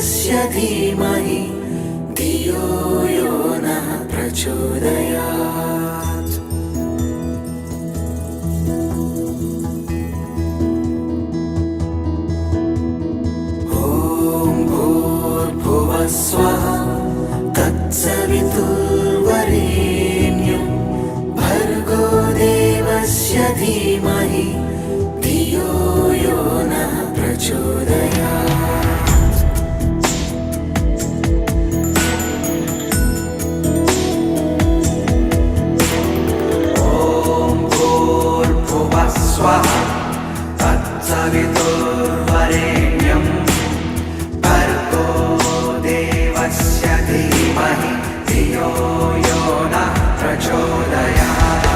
वासुदेवस्य धीमहि धियो यो नः प्रचोदयात्। ॐ भूर्भुवः स्वः तत्सवितुर्वरेण्यं भर्गो देवस्य धीमहि धियो यो नः प्रचोदयात्। ॐ भूर्भुवः स्वः तत्सवितुर्वरेण्यं भर्गो देवस्य धीमहि धियो यो नः प्रचोदयात्।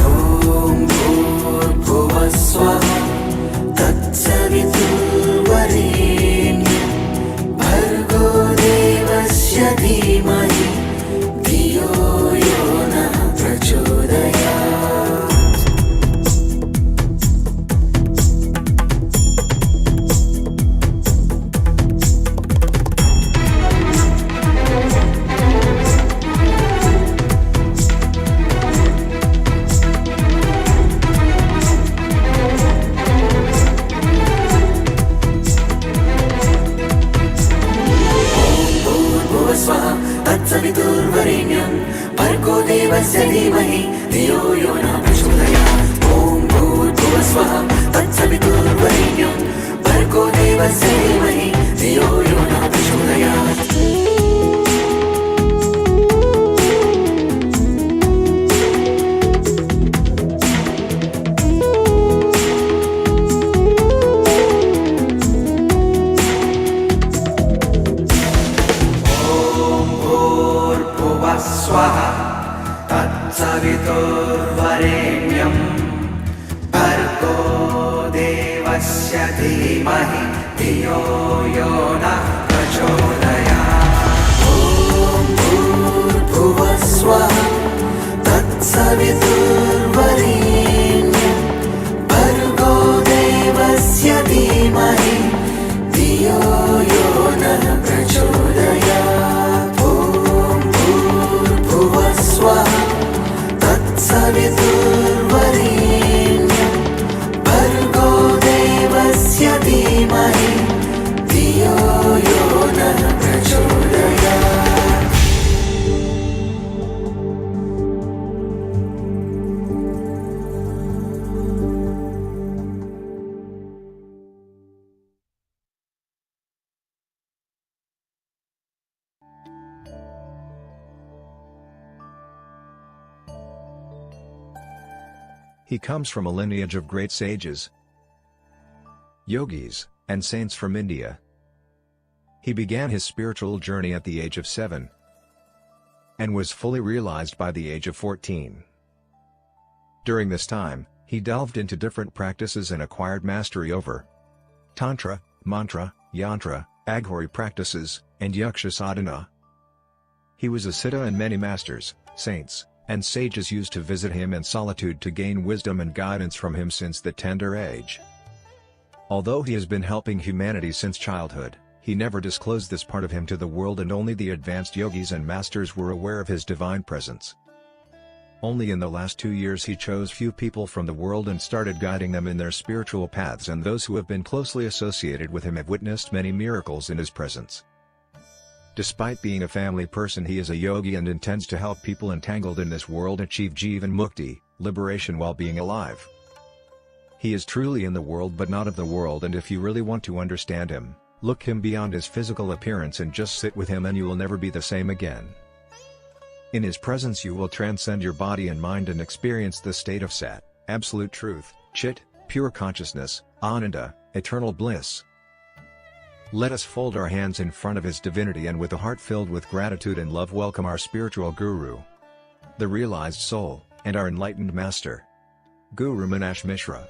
ॐ भूर्भुवः स्वः तत्सवितुर्वरेण्यं भर्गो देवस्य धीमहि धियो यो नः प्रचोदयात्। तत्सवितुर्वरेण्यं भर्गो देवस्य धीमहि धियो यो नः प्रचोदयात्। ॐ भूर्भुवः स्वः तत्सवितुर्वरेण्यं भर्गो देवस्य धीमहि धियो यो नः प्रचोदयात्। स्वः तत्सवितुर्वरेण्यं भर्गो देवस्य धीमहि धियो यो नः प्रचोदयात्। ॐ भूर्भुवः स्वः तत्सवितुर्वरेण्यं भर्गो देवस्य धीमहि धियो यो नः प्रचोदयात्। स्वः तत्सवितुर्वरेण्यं भर्गो देवस्य धीमहि धियो यो नः प्रचोदयात्। He comes from a lineage of great sages, yogis, and saints from India. He began his spiritual journey at the age of 7 and was fully realized by the age of 14. During this time, he delved into different practices and acquired mastery over Tantra, Mantra, Yantra, Aghori practices, and Yaksha sadhana. He was a siddha and many masters, saints, and sages used to visit him in solitude to gain wisdom and guidance from him since the tender age. Although he has been helping humanity since childhood, he never disclosed this part of him to the world, and only the advanced yogis and masters were aware of his divine presence. Only in the last 2 years he chose few people from the world and started guiding them in their spiritual paths, and those who have been closely associated with him have witnessed many miracles in his presence. Despite being a family person, he is a yogi and intends to help people entangled in this world achieve Jivan Mukti, liberation while being alive. He is truly in the world but not of the world, and if you really want to understand him, look him beyond his physical appearance and just sit with him and you will never be the same again. In his presence you will transcend your body and mind and experience the state of Sat, absolute truth, Chit, pure consciousness, Ananda, eternal bliss. Let us fold our hands in front of his divinity and with a heart filled with gratitude and love welcome our spiritual guru, the realized soul, and our enlightened master, Guru Meenakshi Mishra.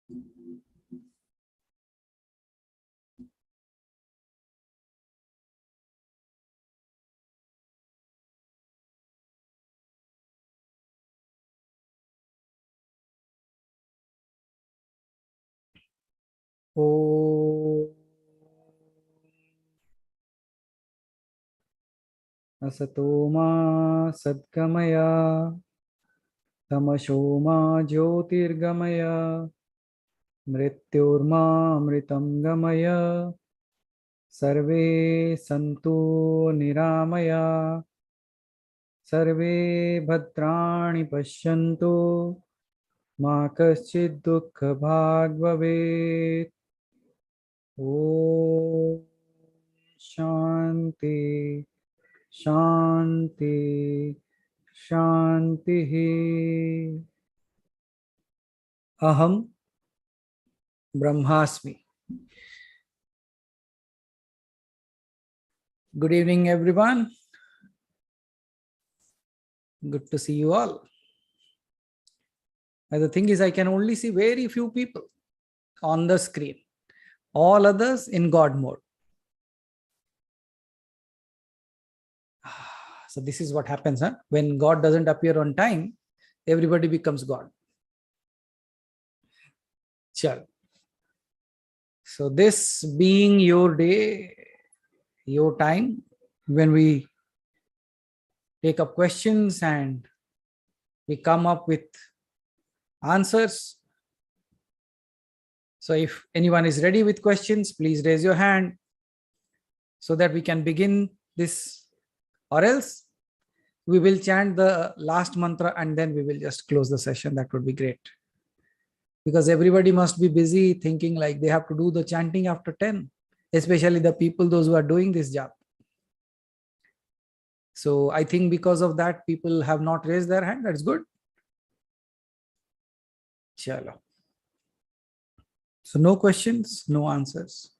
ॐ असतो मा सद्गमय तमसो मा ज्योतिर्गमय मृत्योर्मामृतं गमय सर्वे सन्तु निरामया सर्वे भद्राणि पश्यन्तु मा कश्चित् दुःखभाग् भवेत्। ॐ शान्ति शान्ति शान्तिः। अहं ब्रह्मास्मि। Good evening, everyone. Good to see you all. And the thing is, I can only see very few people on the screen. All others in God mode. So this is what happens, huh? When God doesn't appear on time, everybody becomes God. Chal. So this being your day, your time, when we take up questions and we come up with answers. So if anyone is ready with questions, please raise your hand so that we can begin this, or else we will chant the last mantra and then we will just close the session. That would be great. Because everybody must be busy thinking like they have to do the chanting after 10, especially the people, those who are doing this job. So I think because of that, people have not raised their hand. That's good. Chalo. So no questions, no answers.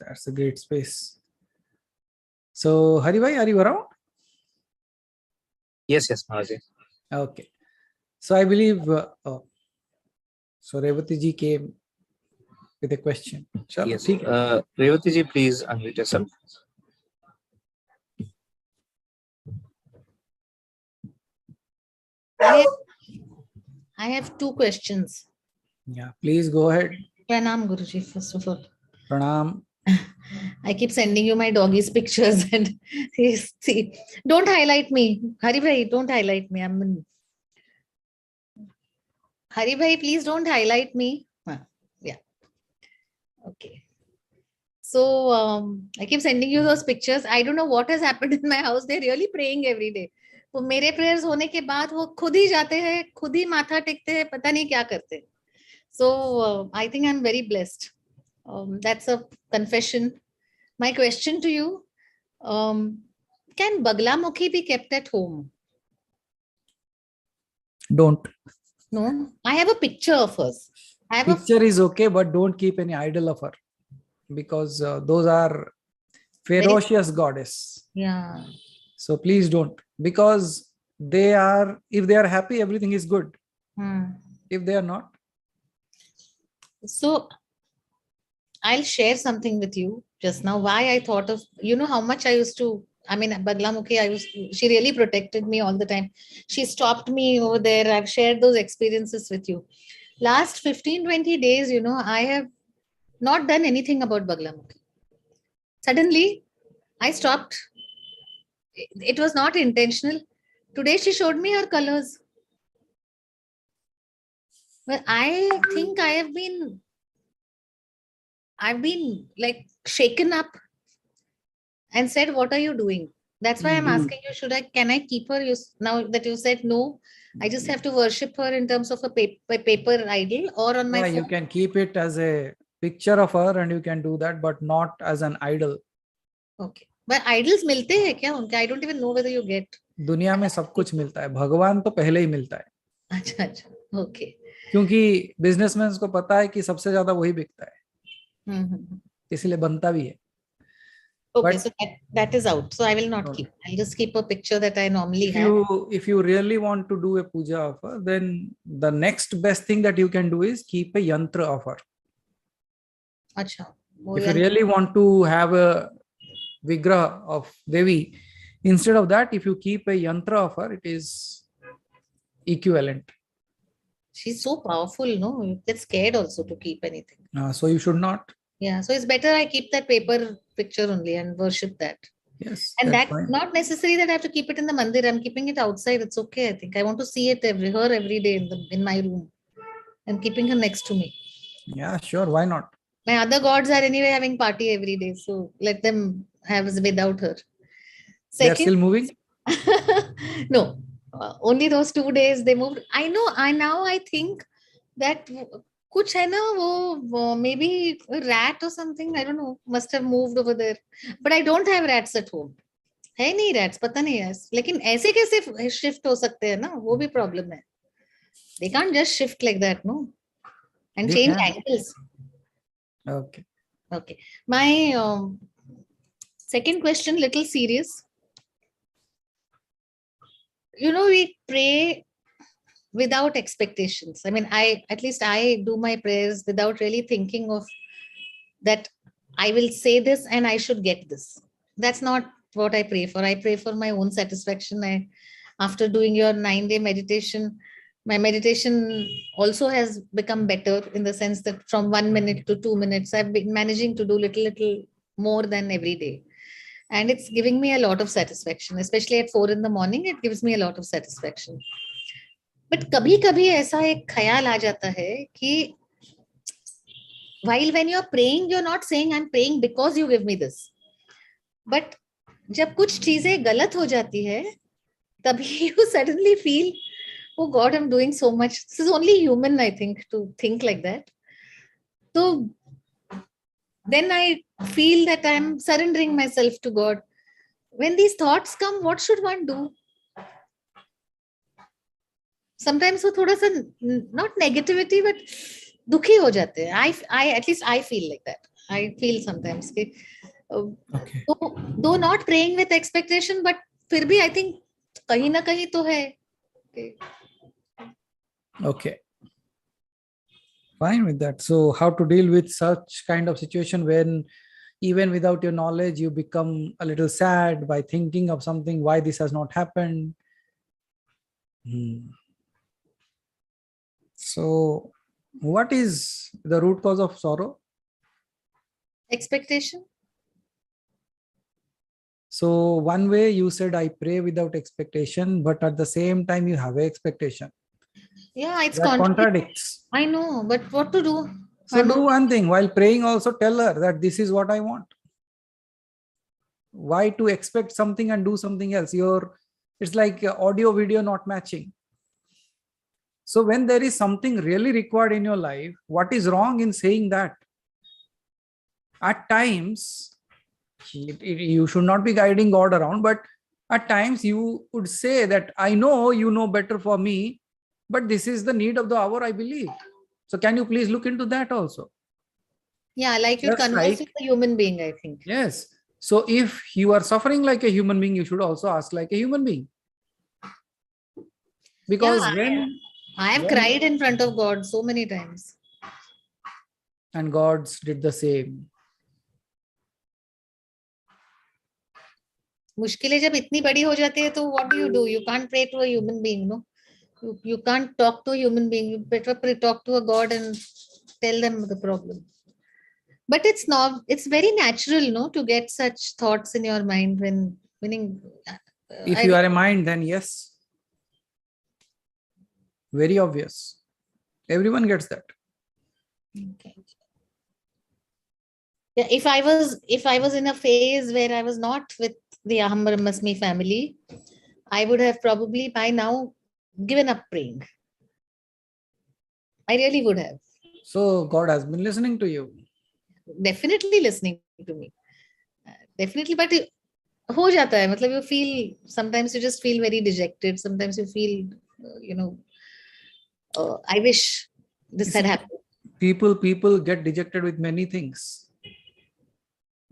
That's a great space. So Hari bhai, are you around? Yes, Maharaj. Okay. So I believe, so Revati ji came with a question. Chalo, Yes. theek hai. Revati ji, please unmute yourself. I have two questions. Yeah, please go ahead. Pranam Guruji, first of all. Pranam. I keep sending you my doggy's pictures and see, don't highlight me. Hari bhai, don't highlight me. Hari bhai, please don't highlight me. Yeah. Okay. So I keep sending you those pictures. I don't know what has happened in my house. They're really praying every day. तो मेरे prayers होने के बाद वो खुद ही जाते हैं, खुद ही माथा टेकते हैं, पता नहीं क्या करते हैं. So I think I'm very blessed. That's a confession. My question to you, can Baglamukhi be kept at home? Don't. No, I have a picture of hers. I have Picture is okay, but don't keep any idol of her, because those are ferocious goddess. Yeah. So please don't, because they are, if they are happy, everything is good. If they are not. So I'll share something with you just now. Why I thought of, you know, how much I used to, I mean, Baglamukhi, she really protected me all the time. She stopped me over there. I've shared those experiences with you. Last 15-20 days, you know, I have not done anything about Baglamukhi. Suddenly, I stopped. It was not intentional. Today, she showed me her colors. But I think I've been like shaken up and said, what are you doing? That's why I'm asking you, can I keep her? Now that you said no, I just have to worship her in terms of a paper idol or on my phone. You can keep it as a picture of her and you can do that, but not as an idol. Okay. But idols मिलते हैं क्या उनके? I don't even know whether you get. दुनिया में सब कुछ मिलता है, भगवान तो पहले ही मिलता है. अच्छा अच्छा, okay. क्योंकि बिजनेसमैन को पता है कि सबसे ज्यादा वही बिकता है, इसलिए बनता भी है. Okay, But so that is out. So I will not no, keep. I'll just keep a picture that I normally if have. you really want to do a puja offer, then the next best thing that you can do is keep a yantra offer. Acha. वो If you यंत्र- really want to have a vigraha of Devi, instead of that, if you keep a yantra offer, it is equivalent. She's so powerful, no? You get scared also to keep anything. So you should not. Yeah, so it's better I keep that paper picture only and worship that. Yes, And that's that fine. not necessary that I have to keep it in the mandir. I'm keeping it outside. It's okay. I think I want to see it every day in my room. I'm keeping her next to me. Yeah, sure. Why not? My other gods are anyway having party every day, so let them have without her. They are Second, still moving. no, only those 2 days they moved. I know. I think that कुछ है ना वो maybe a rat or something. I don't know. Must have moved over there. But I don't have rats at home. है नहीं rats पता नहीं है. लेकिन ऐसे कैसे shift हो सकते हैं ना? वो भी problem है. They can't just shift like that, no? And They change can. angles. Okay. Okay. My second question, little serious. We pray without expectations. I mean, at least I do my prayers without really thinking of that I will say this and I should get this. That's not what I pray for. I pray for my own satisfaction. After doing your 9-day meditation, my meditation also has become better in the sense that from 1 minute to 2 minutes, I've been managing to do little more than every day. And it's giving me a lot of satisfaction, especially at 4 in the morning, it gives me a lot of satisfaction. But कभी-कभी ऐसा एक ख्याल आ जाता है कि while when you're praying, you're not saying I'm praying because you give me this. But जब कुछ चीजें गलत हो जाती है, तभी you suddenly feel, oh God, I'm doing so much. This is only human, I think, to think like that. So then I feel that I'm surrendering myself to God. When these thoughts come, what should one do? Sometimes वो थोड़ा सा not negativity but दुखी हो जाते हैं. I at least I feel like that. I feel sometimes कि Okay. though not praying with expectation, but फिर भी I think कहीं ना कहीं तो है. Okay. Fine with that. So how to deal with such kind of situation when even without your knowledge, you become a little sad by thinking of something, why this has not happened. So what is the root cause of sorrow? Expectation. So one way you said, I pray without expectation, but at the same time you have an expectation. Yeah, it's That contradicts. I know, but what to do? So do one thing, while praying also tell her that this is what I want. Why to expect something and do something else? It's like audio video not matching. So when there is something really required in your life, what is wrong in saying that? At times, you should not be guiding God around, but at times you would say that I know you know better for me, but this is the need of the hour, I believe. So can you please look into that also? Yeah, like you Just converse like- with a human being, I think. Yes. So if you are suffering like a human being, you should also ask like a human being. Because Yeah, I have cried in front of God so many times. and gods did the same. मुश्किलें जब इतनी बड़ी हो जाती है तो what do? You can't pray to a human being, no? You can't talk to a human being. You better talk to a God and tell them the problem. But it's very natural, no, to get such thoughts in your mind meaning. If you are a mind, then yes. Very obvious. Everyone gets that. Okay. Yeah, if I was in a phase where I was not with the Aham Brahmasmi family, I would have probably by now given up praying. I really would have. So God has been listening to you. Definitely listening to me. Definitely, but हो जाता है. मतलब you feel, sometimes you just feel very dejected. Sometimes you feel, I wish this had happened. People get dejected with many things.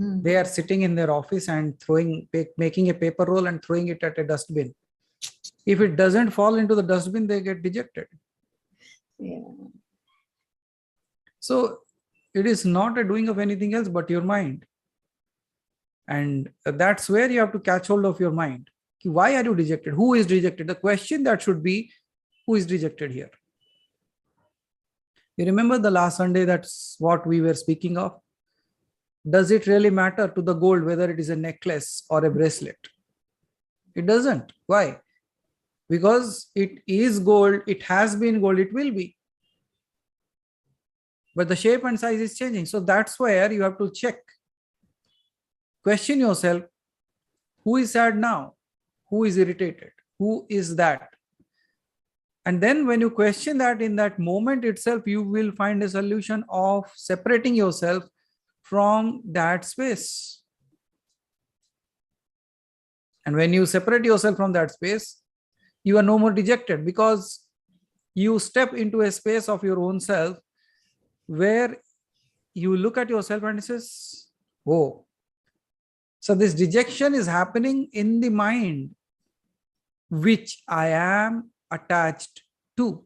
Hmm. They are sitting in their office and making a paper roll and throwing it at a dustbin. If it doesn't fall into the dustbin, they get dejected. Yeah. So it is not a doing of anything else but your mind. And that's where you have to catch hold of your mind. Why are you dejected? Who is dejected? The question that should be, who is dejected here? You remember the last Sunday, that's what we were speaking of. Does it really matter to the gold whether it is a necklace or a bracelet? It doesn't. Why? Because it is gold, it has been gold, it will be. But the shape and size is changing. So that's where you have to check. Question yourself, who is sad now? Who is irritated? Who is that? And then when you question that, in that moment itself, you will find a solution of separating yourself from that space. And when you separate yourself from that space, you are no more dejected, because you step into a space of your own self where you look at yourself and it says, oh, so this dejection is happening in the mind, which I am attached to.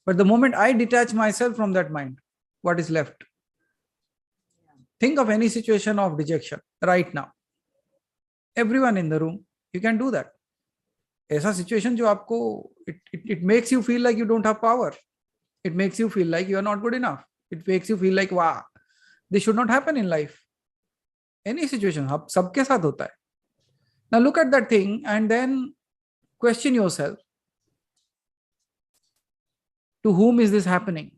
But the moment I detach myself from that mind, what is left? Think of any situation of dejection right now. Everyone in the room, you can do that. ऐसा situation जो आपको, it makes you feel like you don't have power. It makes you feel like you are not good enough. It makes you feel like, wow, this should not happen in life. Any situation, सबके साथ होता है. Now look at that thing and then question yourself, to whom is this happening?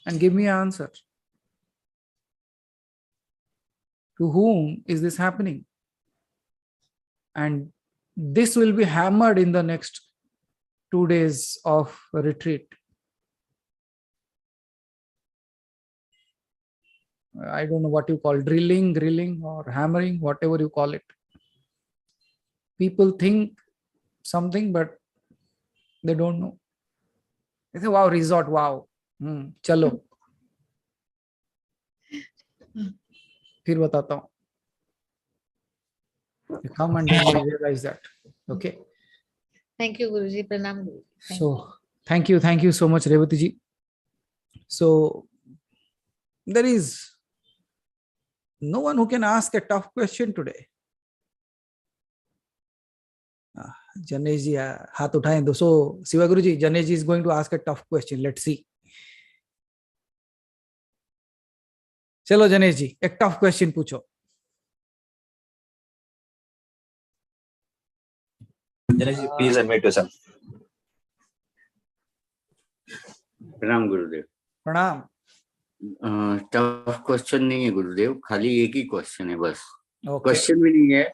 And give me an answer. To whom is this happening? And this will be hammered in the next 2 days of retreat. I don't know what you call drilling, grilling, or hammering, whatever you call it. People think something, but they don't know. They say, wow, resort, wow. Chalo. फिर बताता हूँ. You come and then you realize that. Okay. Thank you, Guruji. Pranam. Thank you. So thank you so much, Revati ji. So there is no one who can ask a tough question today. Janesh ji, हाथ उठाएं दो. So Siva Guruji, Janesh ji is going to ask a tough question. Let's see. चलो जनेश जी, एक tough question पूछो. Janesh ji, please unmute yourself. प्रणाम गुरुदेव. प्रणाम. Tough question नहीं है गुरुदेव, खाली एक ही क्वेश्चन है बस. Okay. क्वेश्चन भी नहीं है,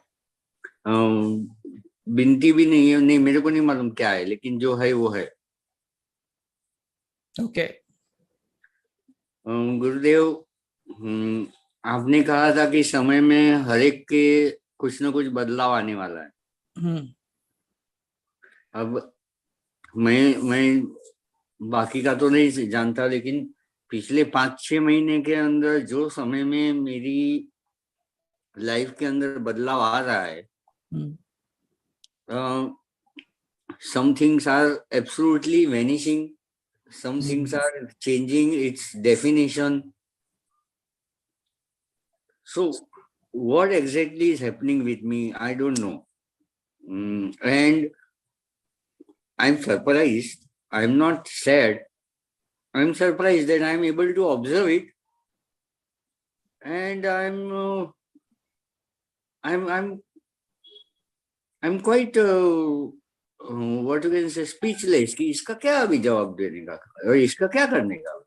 विनती भी नहीं है, नहीं मेरे को नहीं मालूम क्या है, लेकिन जो है वो है. Okay. गुरुदेव, आपने कहा था कि समय में हर एक के कुछ ना कुछ बदलाव आने वाला है. अब मैं बाकी का तो नहीं जानता, लेकिन पिछले 5-6 महीने के अंदर जो समय में मेरी लाइफ के अंदर बदलाव आ रहा है, some things are absolutely vanishing, some things are changing its definition. So what exactly is happening with me, I don't know. And I'm surprised. I'm not sad. I'm surprised that I'm able to observe it, and I'm quite what you can say, speechless कि इसका क्या अभी जवाब देने का और इसका क्या करने का,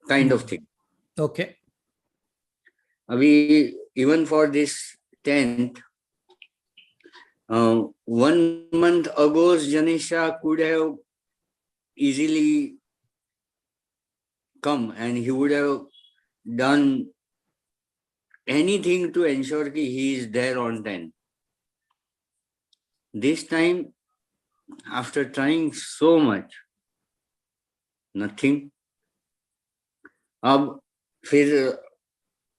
kind of thing. Okay. अभी even for this 10th, 1 month ago, Janisha could have easily come and he would have done anything to ensure that he is there on 10. This time, after trying so much, nothing. अब फिर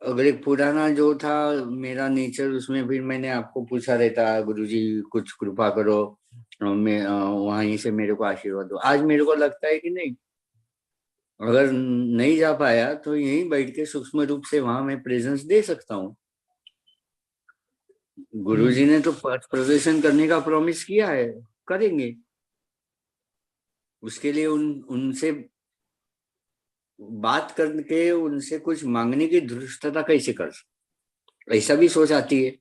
अगर एक पुराना जो था मेरा nature, उसमें फिर मैंने आपको पूछा रहता, गुरुजी कुछ कृपा करो, मैं वहीं से मेरे को आशीर्वाद दो. आज मेरे को लगता है कि नहीं, अगर नहीं जा पाया तो यहीं बैठ के सूक्ष्म रूप से वहां मैं प्रेजेंस दे सकता हूँ. गुरुजी ने तो पथ प्रदर्शन करने का प्रॉमिस किया है, करेंगे. उसके लिए उनसे बात करके उनसे कुछ मांगने की धृष्टता कैसे कर, ऐसा भी सोच आती है.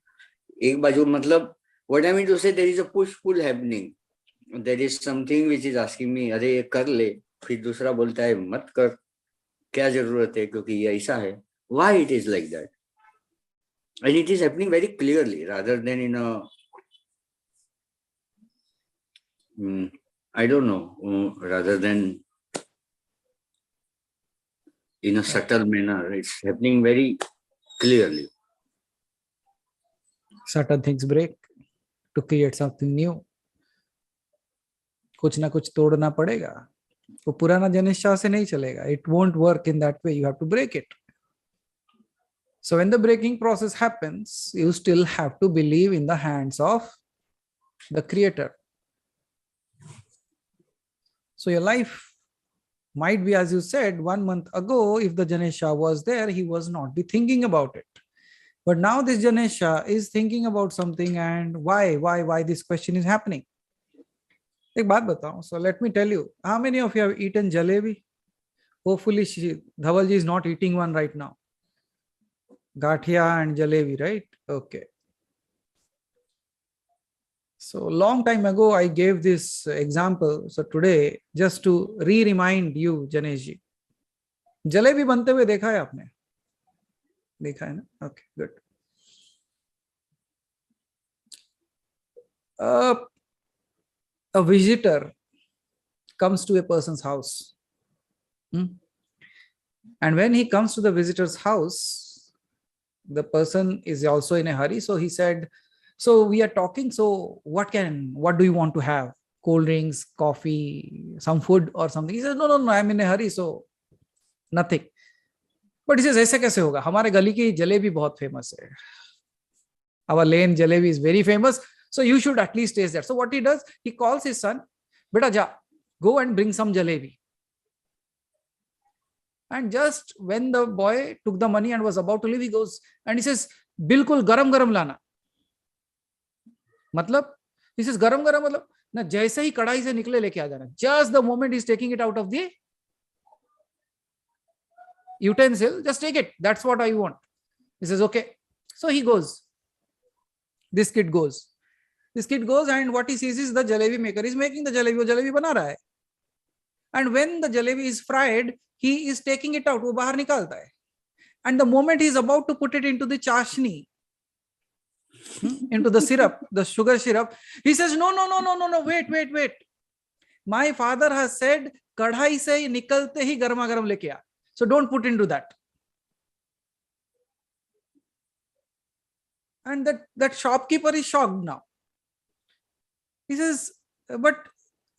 एक बाजू मतलब what I mean to say, there is a push pull happening. There is something which is asking me, अरे ये कर ले, फिर दूसरा बोलता है मत कर, क्या जरूरत है, क्योंकि ये ऐसा है. Why it is like that? And it is happening very clearly rather then in a I don't know, rather than in a subtle manner. It's happening very clearly. Certain things break to create something new. कुछ ना कुछ तोड़ना पड़ेगा. वो पुराना जनिष्ठा से नहीं चलेगा. It won't work in that way. You have to break it. So when the breaking process happens, you still have to believe in the hands of the creator. So your life might be, as you said, 1 month ago, if the Ganesha was there, he was not be thinking about it. But now this Ganesha is thinking about something, and why this question is happening. एक बात बताऊं. So let me tell you, how many of you have eaten jalebi? Hopefully Dhavalji is not eating one right now. Gathia and jalebi, right? Okay. So long time ago, I gave this example. So today, just to re-remind you, Janesh ji, jalebi बनते हुए देखा है आपने? देखा है ना? Okay, good. A visitor comes to a person's house. And when he comes to the visitor's house, the person is also in a hurry. So he said, so we are talking, so what do you want to have? Cold drinks, coffee, some food or something? He says, no, I'm in a hurry, so nothing. But he says, ऐसे कैसे होगा? हमारे गली की जलेबी बहुत famous है. Our lane jalebi is very famous. So you should at least taste that. So what he does, he calls his son, beta ja, go and bring some jalebi. And just when the boy took the money and was about to leave, he goes and he says, बिल्कुल गरम गरम लाना. मतलब, he says गरम गरम मतलब ना, जैसे ही कढ़ाई से निकले लेके आ जाना. Just the moment he's taking it out of the utensil, just take it. That's what I want. He says, okay. So he goes. This kid goes, and what he sees is the jalebi maker is making the jalebi. वो jalebi बना रहा है. And when the jalebi is fried, he is taking it out. वो बाहर निकालता है. And the moment he is about to put it into the chashni, into the syrup, the sugar syrup, he says, no, wait. My father has said, कढ़ाई से निकलते ही गर्मा गर्म लेके आ. So don't put into that. And that shopkeeper is shocked now. He says, but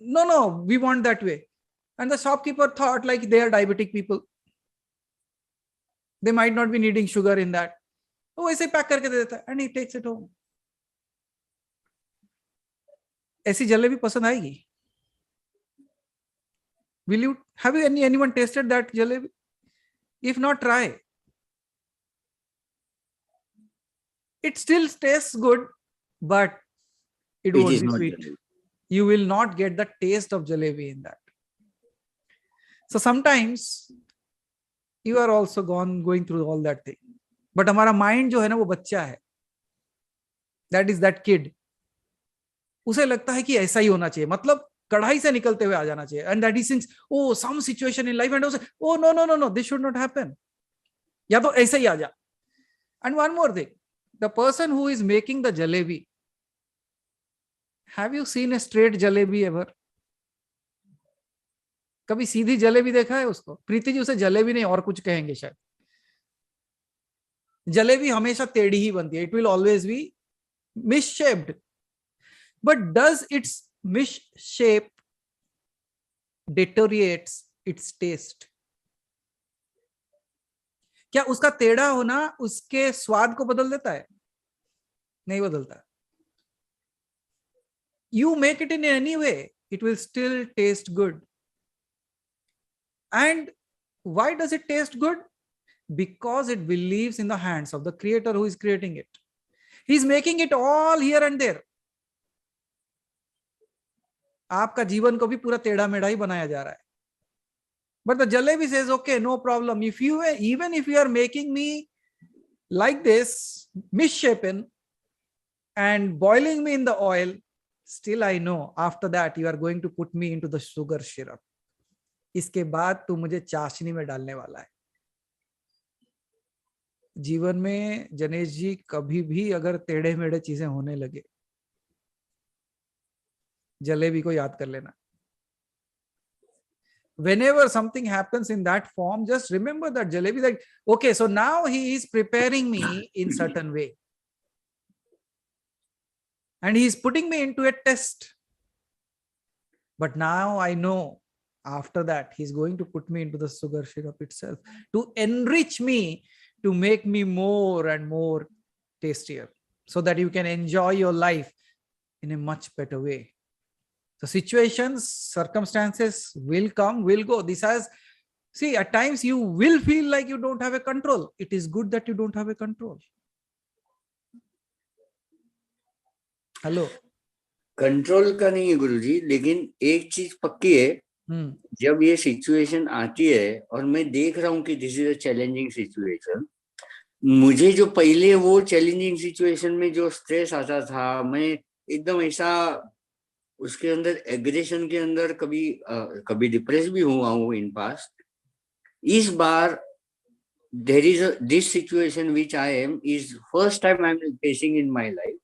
no, we want that way. And the shopkeeper thought like they are diabetic people. They might not be needing sugar in that. वो ऐसे pack करके दे देता है, and he takes it home. ऐसी जलेबी पसंद आएगी? Have you anyone tasted that jalebi? If not, try. It still tastes good, but it won't be sweet. Jalebi. You will not get the taste of jalebi in that. So sometimes you are also going through all that thing. But हमारा mind जो है ना वो बच्चा है. That is that kid. उसे लगता है कि ऐसा ही होना चाहिए. मतलब कढ़ाई से निकलते हुए आ जाना चाहिए. And that he thinks, oh, some situation in life, and also, oh, no, this should not happen. या तो ऐसा ही आ जा. And one more thing. The person who is making the jalebi, have you seen a straight jalebi ever? कभी सीधी जलेबी देखा है उसको? प्रीति जी उसे जलेबी नहीं और कुछ कहेंगे शायद. जलेबी हमेशा टेढ़ी ही बनती है. It will always be misshaped. But does its misshape deteriorates its taste. क्या उसका टेढ़ा होना उसके स्वाद को बदल देता है? नहीं बदलता. You make it in any way, it will still taste good. And why does it taste good? Because it believes in the hands of the creator who is creating it. He's making it all here and there. आपका जीवन को भी पूरा टेढ़ा मेढ़ा ही बनाया जा रहा है. But the jalebi says, okay, no problem. Even if you are making me like this, misshapen, and boiling me in the oil, still I know after that you are going to put me into the sugar syrup. इसके बाद तू मुझे चाशनी में डालने वाला है. जीवन में जनेश जी कभी भी अगर टेढ़े मेढ़े चीजें होने लगे, जलेबी को याद कर लेना. Whenever something happens in that form, just remember that jalebi, like, okay, so now he is preparing me in certain way. And he is putting me into a test. But now I know after that, he's going to put me into the sugar syrup itself to enrich me, to make me more and more tastier, so that you can enjoy your life in a much better way. The situations, circumstances will come, will go. This has, see, at times you will feel like you don't have a control. It is good that you don't have a control. Hello. Control का नहीं है गुरुजी, लेकिन एक चीज पक्की है, जब ये सिचुएशन आती है और मैं देख रहा हूँ कि this is a challenging situation, मुझे जो पहले वो चैलेंजिंग सिचुएशन में जो स्ट्रेस आता था, मैं एकदम ऐसा उसके अंदर एग्रेशन के अंदर कभी डिप्रेस भी हुआ हूँ इन पास्ट. इस बार there is this situation which I am is first time I am facing in my life.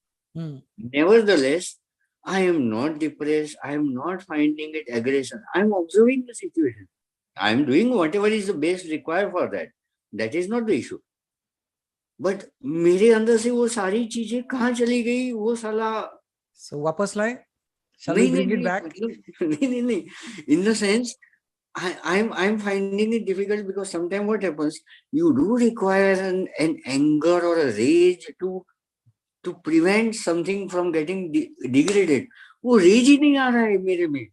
Nevertheless I am not depressed. I am not finding it aggression. I am observing the situation. I am doing whatever is the best required for that. That is not the issue. But मेरे अंदर से वो सारी चीजें कहाँ चली गई, वो साला. So वापस लाए? Shall we bring it back? नहीं. In the sense, I'm finding it difficult because sometimes what happens, you do require an anger or a rage to prevent something from getting degraded. वो rage ही नहीं आ रहा है मेरे में.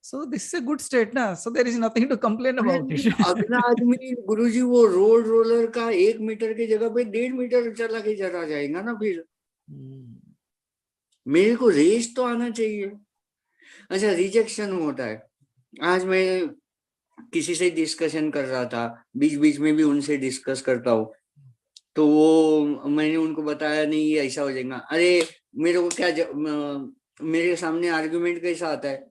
So this is a good state ना. So there is nothing to complain about it. अगला आदमी गुरुजी वो रोड रोलर का 1 मीटर की जगह पे 1.5 मीटर चला के चला जाएगा ना फिर. मेरे को रेज तो आना चाहिए. अच्छा, रिजेक्शन होता है. आज मैं किसी से डिस्कशन कर रहा था, बीच बीच में भी उनसे डिस्कस करता हूँ, तो वो मैंने उनको बताया नहीं ये ऐसा हो जाएगा. अरे मेरे को क्या मेरे सामने आर्गुमेंट कैसा आता है,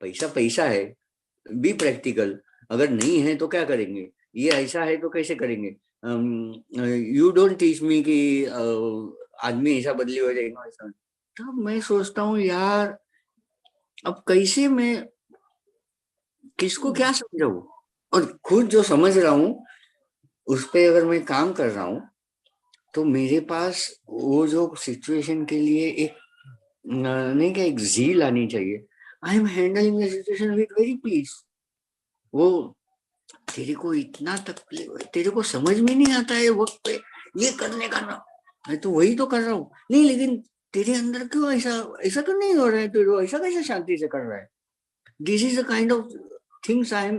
पैसा है, बी प्रैक्टिकल. अगर नहीं है तो क्या करेंगे, ये ऐसा है तो कैसे करेंगे. यू डोंट टीच मी कि आदमी ऐसा बदली हो जाएगा ऐसा. तब मैं सोचता हूँ यार, अब कैसे मैं किसको क्या समझाऊं, और खुद जो समझ रहा हूँ उस पे अगर मैं काम कर रहा हूँ तो मेरे पास वो जो सिचुएशन के लिए एक नहीं क्या एक झील आनी चाहिए. I am handling the situation with very peace. वो तेरे को इतना तकलीफ, तेरे को समझ में नहीं आता है वक्त पे ये करने का ना, मैं तो वही तो कर रहा हूँ. नहीं लेकिन तेरे अंदर क्यों ऐसा क्यों नहीं हो रहा है, तो ऐसा कैसे शांति से कर रहा है. This is the kind of things I am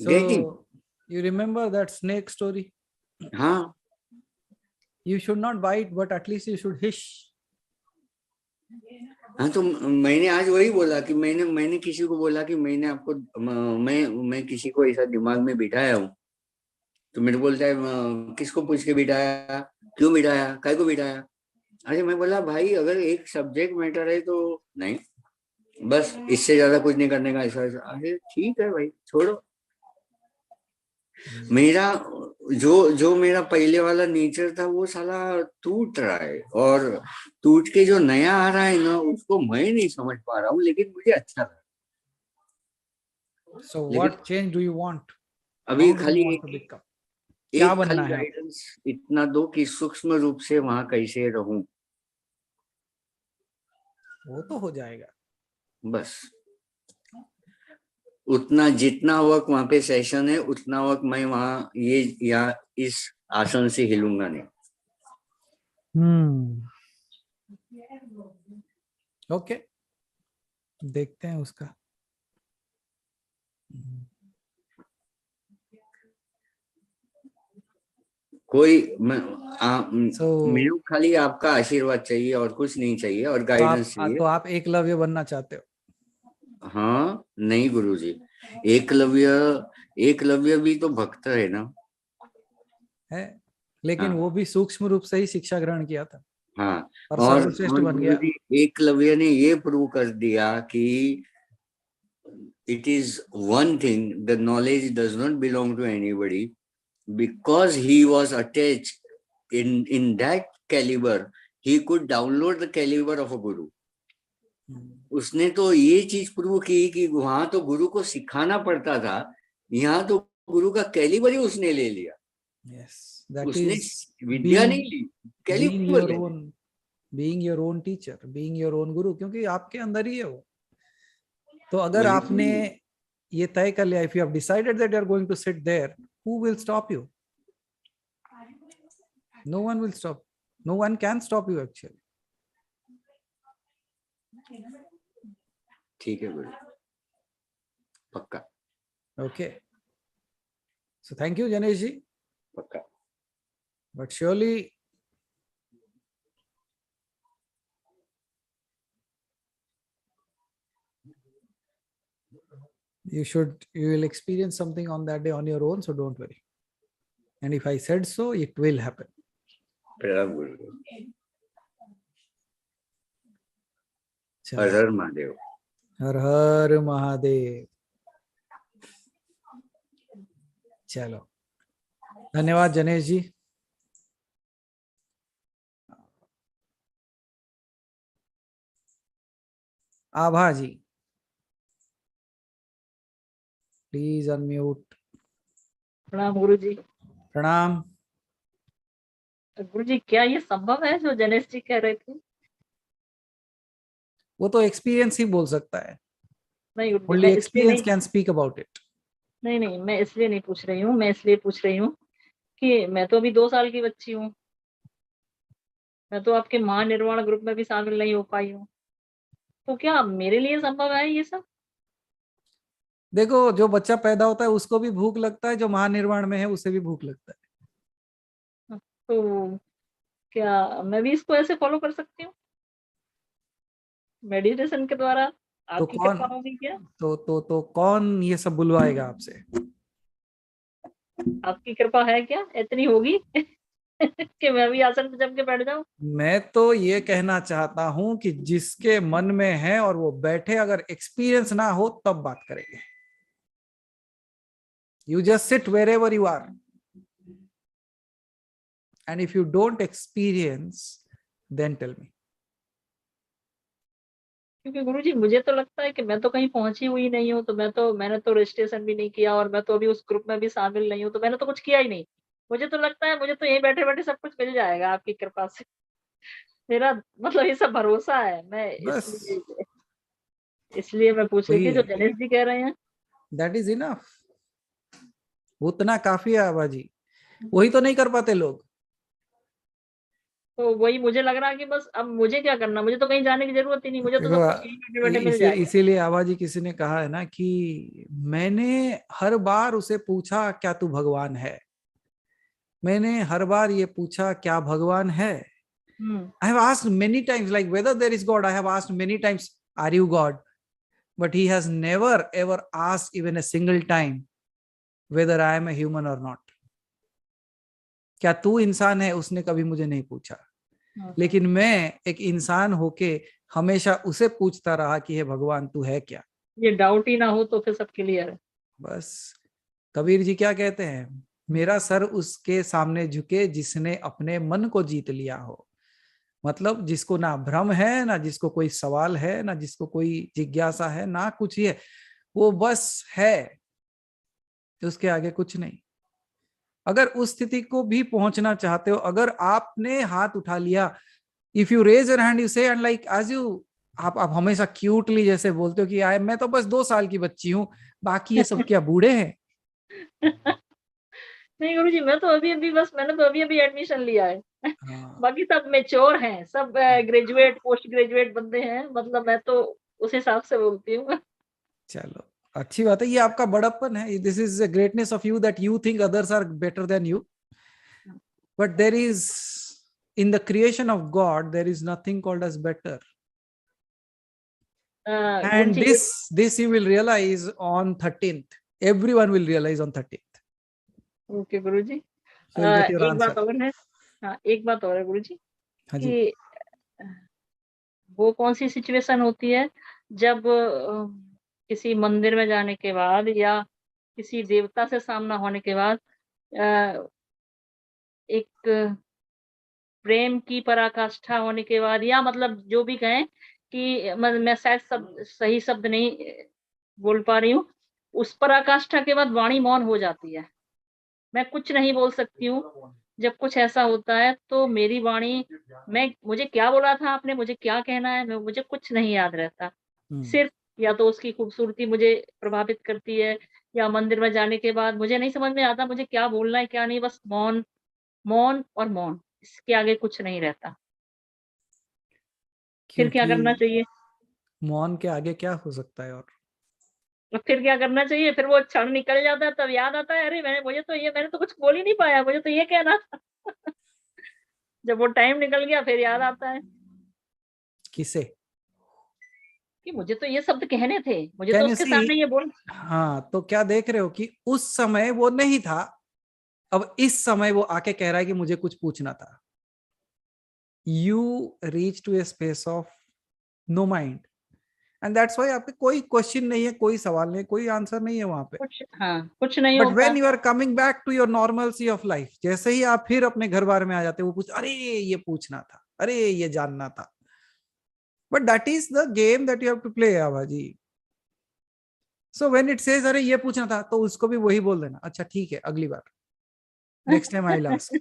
getting. You remember that snake story? हाँ. You should not bite, but at least you should hiss. हाँ, तो मैंने आज वही बोला कि मैंने किसी को बोला कि मैंने आपको मैं किसी को ऐसा दिमाग में बिठाया हूँ, तो मेरे बोलता है किसको पूछ के बिठाया, क्यों बिठाया, काय को बिठाया. अरे मैं बोला भाई अगर एक सब्जेक्ट मैटर है तो नहीं, बस इससे ज्यादा कुछ नहीं करने का. ऐसा. अरे ठीक है भाई, छोड़ो. मेरा जो मेरा पहले वाला नेचर था वो साला टूट रहा है, और टूट के जो नया आ रहा है ना उसको मैं नहीं समझ पा रहा हूँ, लेकिन मुझे अच्छा लगा. So what change do you want? अभी How do you खाली want to become? एक क्या बनना है? गाइडेंस इतना दो कि सूक्ष्म रूप से वहां कैसे रहूं. वो तो हो जाएगा. बस उतना जितना वक्त वहां पे सेशन है उतना वक्त मैं वहां ये या इस आसन से हिलूंगा नहीं। ओके, देखते हैं उसका। कोई So- मेरे को खाली आपका आशीर्वाद चाहिए और कुछ नहीं चाहिए, और तो गाइडेंस चाहिए। आप एकलव्य बनना चाहते हो? हाँ नहीं गुरुजी, एकलव्य भी तो भक्त है ना। है, लेकिन हाँ। वो भी सूक्ष्म रूप से ही शिक्षा ग्रहण किया था हाँ, और और सर्वश्रेष्ठ बन गया। गुरुजी एकलव्य ने ये प्रूव कर दिया कि it is one thing, the knowledge does not belong to anybody, because he was attached in that caliber, he could download the caliber of a guru. उसने तो ये चीज प्रूव की कि वहां तो गुरु को सिखाना पड़ता था, यहाँ तो गुरु का कैलिबर ही उसने ले लिया। Yes, that उसने is विद्या being- नहीं ली, being कैलिबर your ले own, being your own teacher, being your own guru, क्योंकि आपके अंदर ही है वो। तो अगर वही आपने ये तय कर लिया, if you have decided that you are going to sit there, who will stop you? No one will stop. No one can stop you actually. ठीक है गुरु, पक्का Okay. So thank you, Janesh ji. पक्का। But surely you will experience something on that day on your own, so don't worry. And if I said so, it will happen. प्रणाम गुरु, चलो, हर हर महादेव। हर हर महादेव। चलो, धन्यवाद जनेश जी। आभा जी, please unmute. प्रणाम गुरु जी। प्रणाम। गुरु जी, क्या ये संभव है जो जनेश जी कह रहे थे? वो तो एक्सपीरियंस ही बोल सकता है। नहीं गुरु जी, Only मैं इसलिए experience नहीं, can speak about it. नहीं मैं इसलिए नहीं पूछ रही हूँ। मैं इसलिए पूछ रही हूँ कि मैं तो अभी 2 साल की बच्ची हूँ। मैं तो आपके महानिर्वाण ग्रुप में भी शामिल नहीं हो पाई हूँ। तो क्या मेरे लिए संभव है ये सब? देखो, जो बच्चा पैदा होता है उसको भी भूख लगता है, जो महानिर्वाण में है उसे भी भूख लगता है। तो क्या मैं भी इसको ऐसे फॉलो कर सकती हूँ मेडिटेशन के द्वारा? आपकी कौन- कृपा होगी क्या? तो कौन ये सब बुलवाएगा आपसे? आपकी कृपा है क्या, इतनी होगी कि मैं भी आसन पे जम के बैठ जाऊं? मैं तो ये कहना चाहता हूं कि जिसके मन में है और वो बैठे, अगर एक्सपीरियंस ना हो तब बात करेंगे। You just sit wherever you are. And if you don't experience, then tell me. क्योंकि गुरुजी मुझे तो लगता है कि मैं तो कहीं पहुंची हुई नहीं हूँ। तो मैंने तो रजिस्ट्रेशन भी नहीं किया और मैं तो अभी उस ग्रुप में भी शामिल नहीं हूँ। तो मैंने तो कुछ किया ही नहीं। मुझे तो लगता है मुझे तो यहीं बैठे बैठे सब कुछ मिल जाएगा आपकी कृपा से। मेरा मतलब ये सब भरोसा है। मैं बस इसलिए मैं पूछ रही वही थी जो है। जनेश जी कह रहे हैं। That is enough. उतना काफी है आबाजी। वही तो नहीं कर पाते लोग। तो वही मुझे लग रहा है कि बस अब मुझे क्या करना, मुझे तो कहीं जाने की जरूरत ही नहीं। मुझे तो सब कुछ यहीं बैठे बैठे मिल जाएगा। इसीलिए आबाजी किसी ने कहा है ना कि मैंने हर बार उसे पूछा क्या तू भगवान है। मैंने हर बार ये पूछा क्या भगवान है। I have asked many times, like whether there is God. I have asked many times, are you God? But he has never ever asked even a single time whether I am a human or not. क्या तू इंसान है, उसने कभी मुझे नहीं पूछा। लेकिन मैं एक इंसान होके हमेशा उसे पूछता रहा कि हे भगवान तू है क्या। ये डाउट ही ना हो तो फिर सब क्लियर है। बस कबीर जी क्या कहते हैं, मेरा सर उसके सामने झुके जिसने अपने मन को जीत लिया हो। मतलब जिसको ना भ्रम है, ना जिसको कोई सवाल है, ना जिसको कोई जिज्ञासा है, ना कुछ ही है, वो बस है, उसके आगे कुछ नहीं। अगर उस स्थिति को भी पहुंचना चाहते हो, अगर आपने हाथ उठा लिया, if you raise your hand, you say and like age you, आप हमेशा क्यूटली जैसे बोलते हो कि मैं तो बस 2 साल की बच्ची हूँ, बाकी ये सब क्या बूढ़े हैं? नहीं गुरुजी, मैं तो मैंने तो अभी एडमिशन लिया है। हाँ, बाकी सब मैच्योर हैं, सब ग्रेजुएट पोस्ट ग्रेजुएट बंदे हैं, मतलब मैं तो उस हिसाब से बोलती हूँ। चलो अच्छी बात है, ये आपका बड़प्पन है। This is the greatness of you that you think others are better than you, but there is in the creation of God there is nothing called as better, and Guruji this you will realize on 13th. Everyone will realize on 13th. Okay Guruji, So you'll get your एक answer. बात और है। हाँ, एक बात और है गुरुजी हाँ जी, कि वो कौन सी सिचुएशन होती है जब किसी मंदिर में जाने के बाद या किसी देवता से सामना होने के बाद एक प्रेम की पराकाष्ठा होने के बाद, या मतलब जो भी कहें कि मैं शायद सही शब्द नहीं बोल पा रही हूँ, उस पराकाष्ठा के बाद वाणी मौन हो जाती है, मैं कुछ नहीं बोल सकती हूँ। जब कुछ ऐसा होता है तो मेरी वाणी, मुझे क्या बोला था आपने, मुझे क्या कहना है, मुझे कुछ नहीं याद रहता। सिर्फ या तो उसकी खूबसूरती मुझे प्रभावित करती है, या मंदिर में जाने के बाद मुझे नहीं समझ में आता मुझे क्या बोलना है क्या नहीं, बस मौन मौन और मौन, इसके आगे कुछ नहीं रहता। फिर क्या करना क्योंकि चाहिए? मौन के आगे क्या हो सकता है? और फिर क्या करना चाहिए? फिर वो क्षण निकल जाता है, तब याद आता है, अरे मैंने तो कुछ बोल ही नहीं पाया, मुझे तो ये कहना था। जब वो टाइम निकल गया फिर याद आता है किसे? कि मुझे तो ये शब्द कहने थे, मुझे तो कैन यू उसके सी? सामने ये बोल। हाँ, तो क्या देख रहे हो कि उस समय वो नहीं था, अब इस समय वो आके कह रहा है कि मुझे कुछ पूछना था। You reach to a space of no mind, and that's why आपके कोई क्वेश्चन नहीं है, कोई सवाल नहीं, कोई आंसर नहीं है वहां पे। कुछ नहीं बट होता। When you are coming back to your normalcy of life, जैसे ही आप फिर अपने घर बार में आ जाते हो, वो पूछ, अरे ये पूछना था, अरे ये जानना था। But that is the game that you have to play आबाजी। सो व्हेन इट सेज अरे ये पूछना था, तो उसको भी वही बोल देना, अच्छा ठीक है अगली बार, next time I will ask.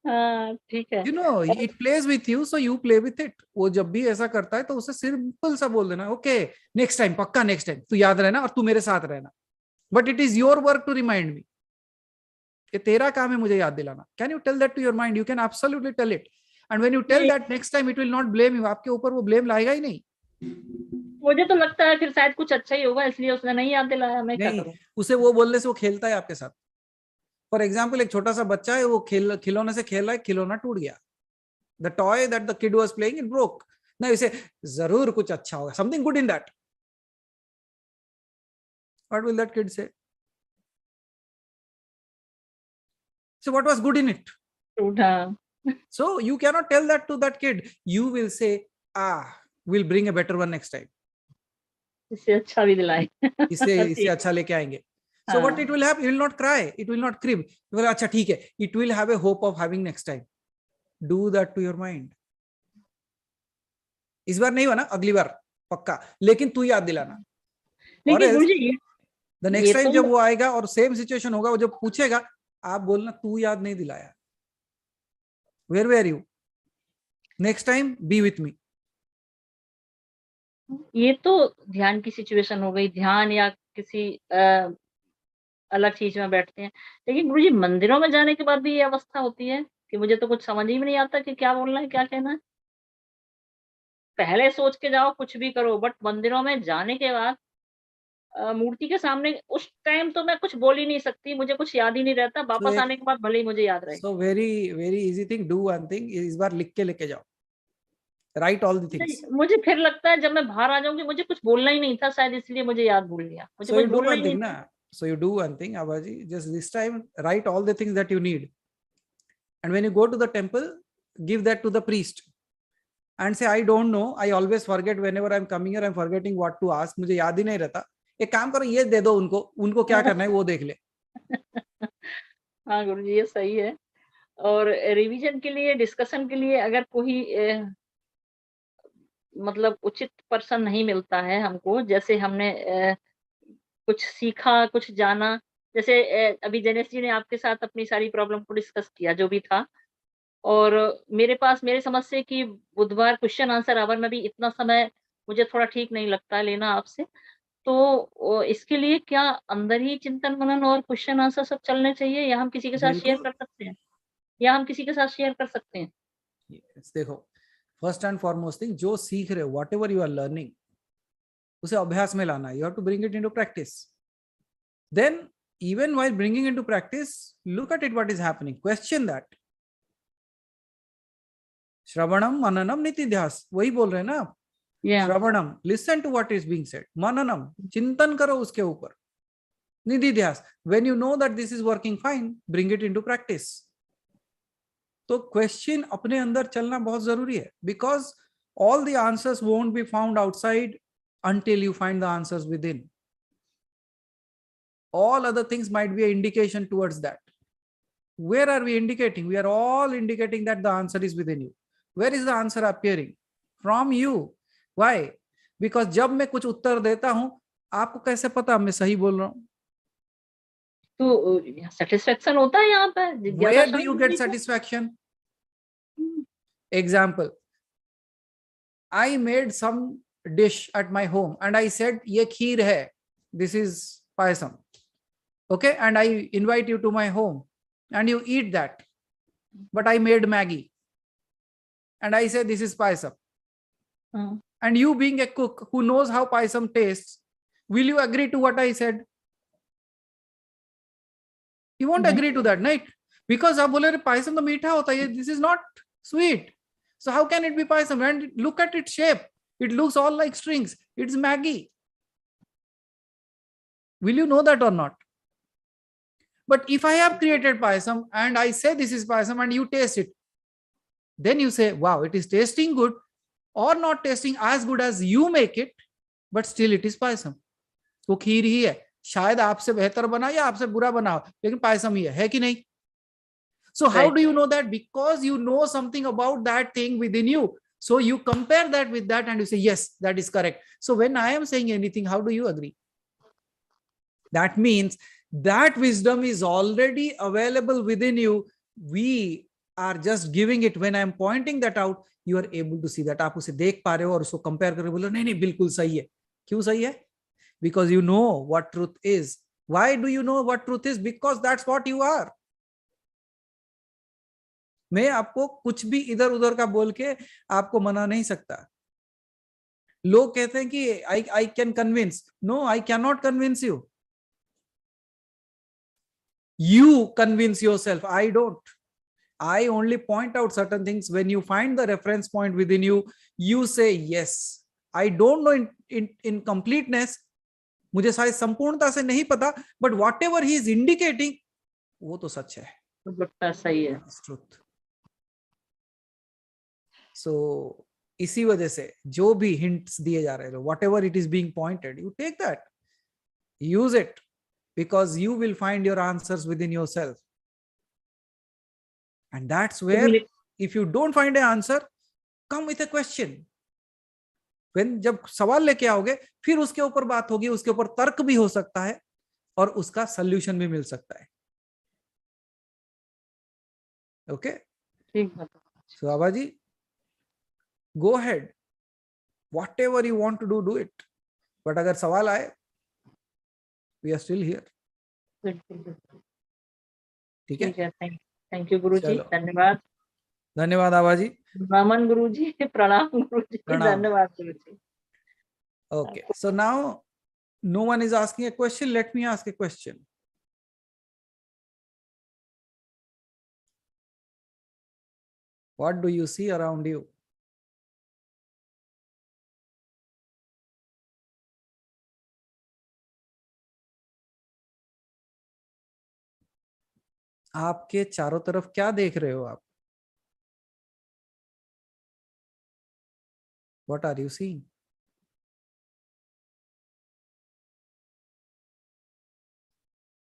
हाँ ठीक है। You know it plays with you, so you play with it. वो जब भी ऐसा करता है तो उसे सिंपल सा बोल देना, ओके नेक्स्ट टाइम, पक्का नेक्स्ट टाइम तू याद रहना और तू मेरे साथ रहना, but it is your work to remind me. ये तेरा काम है मुझे याद दिलाना। Can you tell that to your mind? You can absolutely tell it, and when you tell that next time it will not blame you. आपके ऊपर वो ब्लेम लाएगा ही नहीं। मुझे तो लगता है फिर शायद कुछ अच्छा ही होगा, इसलिए उसने नहीं याद दिलाया, मैं क्या नहीं, करूं। उसे वो बोलने से वो खेलता है आपके साथ। फॉर एग्जाम्पल, एक छोटा सा बच्चा है, वो खिलौने से खेल रहा है, खिलौना टूट गया, the toy that the kid was playing it broke. ना इसे जरूर कुछ अच्छा होगा, something good in that. What will that kid से? So what was good in it? टूटा। So you cannot tell that to that kid. You will say, we'll bring a better one next time. इससे अच्छा भी दिलाए। इससे अच्छा लेके आएंगे। So what it will have? It will not cry. It will not crib. Well, अच्छा ठीक है. It will have a hope of having next time. Do that to your mind. इस बार नहीं हुआ ना, अगली बार पक्का, लेकिन तू याद दिलाना। और लेकिन गुरुजी द नेक्स्ट टाइम जब वो आएगा और सेम सिचुएशन होगा, वो जब पूछेगा, आप बोलना तू याद नहीं दिलाया। Where were you? Next time be with me. ये तो ध्यान की सिचुएशन हो गई, ध्यान या किसी अलग चीज में बैठते हैं। लेकिन गुरुजी मंदिरों में जाने के बाद भी ये अवस्था होती है कि मुझे तो कुछ समझ ही में नहीं आता कि क्या बोलना है क्या कहना है। पहले सोच के जाओ कुछ भी करो, बट मंदिरों में जाने के बाद मूर्ति के सामने उस टाइम तो मैं कुछ बोल ही नहीं सकती, मुझे कुछ याद ही नहीं रहता, वापस आने के बाद भले ही मुझे याद रहे। So very easy thing, do one thing, इस बार लिख के लेके जाओ, write all the things. मुझे फिर लगता है जब मैं बाहर आ जाऊंगी मुझे कुछ बोलना ही नहीं था, शायद इसलिए मुझे याद भूल गया, मुझे So कुछ you do बोलना ही one नहीं thing था। ना, so you do one thing, Abaji, just this time write all the things that you need, and when you go to the temple, give that to the priest and say, I don't know, I always forget, whenever I'm coming here I'm forgetting what to ask, मुझे याद ही नहीं रहता। एक काम करो, ये दे दो उनको, उनको क्या करना है वो देख ले। हाँ गुरुजी ये सही है। और रिवीजन के लिए, डिस्कशन के लिए अगर कोई मतलब उचित पर्सन नहीं मिलता है हमको, जैसे हमने कुछ सीखा कुछ जाना, जैसे अभी जनेश जी ने आपके साथ अपनी सारी प्रॉब्लम को डिस्कस किया जो भी था, और मेरे पास मेरी समझ से कि बुधवार क्वेश्चन आंसर आवर में भी इतना समय मुझे थोड़ा ठीक नहीं लगता है लेना आपसे, तो इसके लिए क्या अंदर ही चिंतन मनन और क्वेश्चन आंसर सब चलने चाहिए, या हम किसी के साथ शेयर बिल्कुल। कर सकते हैं, या हम किसी के साथ शेयर कर सकते हैं? Yes, देखो, फर्स्ट एंड फॉरमोस्ट थिंग, जो सीख रहे हो, whatever you are learning, उसे अभ्यास में लाना है. You have to bring it into practice. Then even while bringing into practice, look at it, what is happening, question that. श्रवणम मननम नितिध्यास, वही बोल रहे हैं ना आप. या श्रवणम, listen to what is being said. मननम, चिंतन करो उसके ऊपर. निधिध्यास, when you know that this is working fine, bring it into practice. तो क्वेश्चन अपने अंदर चलना बहुत जरूरी है, because all the answers won't be found outside until you find the answers within. All other things might be an indication towards that. Where are we indicating? We are all indicating that the answer is within you. Where is the answer appearing? From you. Why? Because जब मैं कुछ उत्तर देता हूं, आपको कैसे पता मैं सही बोल रहा हूं? तो सेटिस्फेक्शन होता है यहाँ पे. Where do you get satisfaction? Example, I made some dish at my home and I said ये खीर है, this is payasam, okay, and I invite you to my home and you eat that, but I made Maggie and I say this is payasam. And you being a cook who knows how payasam tastes, will you agree to what I said? You won't agree to that, right? Because आप बोले payasam तो मीठा होता है, this is not sweet, so how can it be payasam? And look at its shape, it looks all like strings, it's Maggie. Will you know that or not? But if I have created payasam and I say this is payasam and you taste it, then you say, wow, it is tasting good, or not tasting as good as you make it, but still it is payasam. वो खीर ही है, शायद आपसे बेहतर बना या आपसे बुरा बना हो, लेकिन पायसम ही है कि नहीं? So how do you know that? Because you know something about that thing within you. So you compare that with that and you say, yes, that is correct. So when I am saying anything, how do you agree? That means that wisdom is already available within you. We are just giving it. When I am pointing that out, you are able to see that. आप उसे देख पा रहे हो और उसको compare करके बोलो नहीं नहीं बिल्कुल सही है. क्यों सही है? Because you know what truth is. Why do you know what truth is? Because that's what you are. मैं आपको कुछ भी इधर उधर का बोल के आपको मना नहीं सकता. लोग कहते हैं कि I can convince. No, I cannot convince you. You convince yourself. I don't. I only point out certain things. When you find the reference point within you, you say yes. I don't know in completeness. मुझे शायद संपूर्णता से नहीं पता, but whatever he is indicating, वो तो सच है. लगता सही है. Truth. So इसी वजह से जो भी hints दिए जा रहे हैं, whatever it is being pointed, you take that, use it, because you will find your answers within yourself. And that's where, if you don't find an answer, come with a question. When जब सवाल लेके आओगे, फिर उसके ऊपर बात होगी, उसके ऊपर तर्क भी हो सकता है और उसका सॉल्यूशन भी मिल सकता है. ओके, ठीक है. So Abaji, go ahead, whatever you want to do it. But अगर सवाल आए, we are still here. ठीक है. थैंक यू गुरु जी. धन्यवाद. धन्यवाद आबाजी. नमन गुरु जी. प्रणाम गुरु जी. धन्यवाद गुरु जी. Okay, so now no one is asking a question. Let me ask a question. What do you see around you? आपके चारों तरफ क्या देख रहे हो आप? What are you seeing?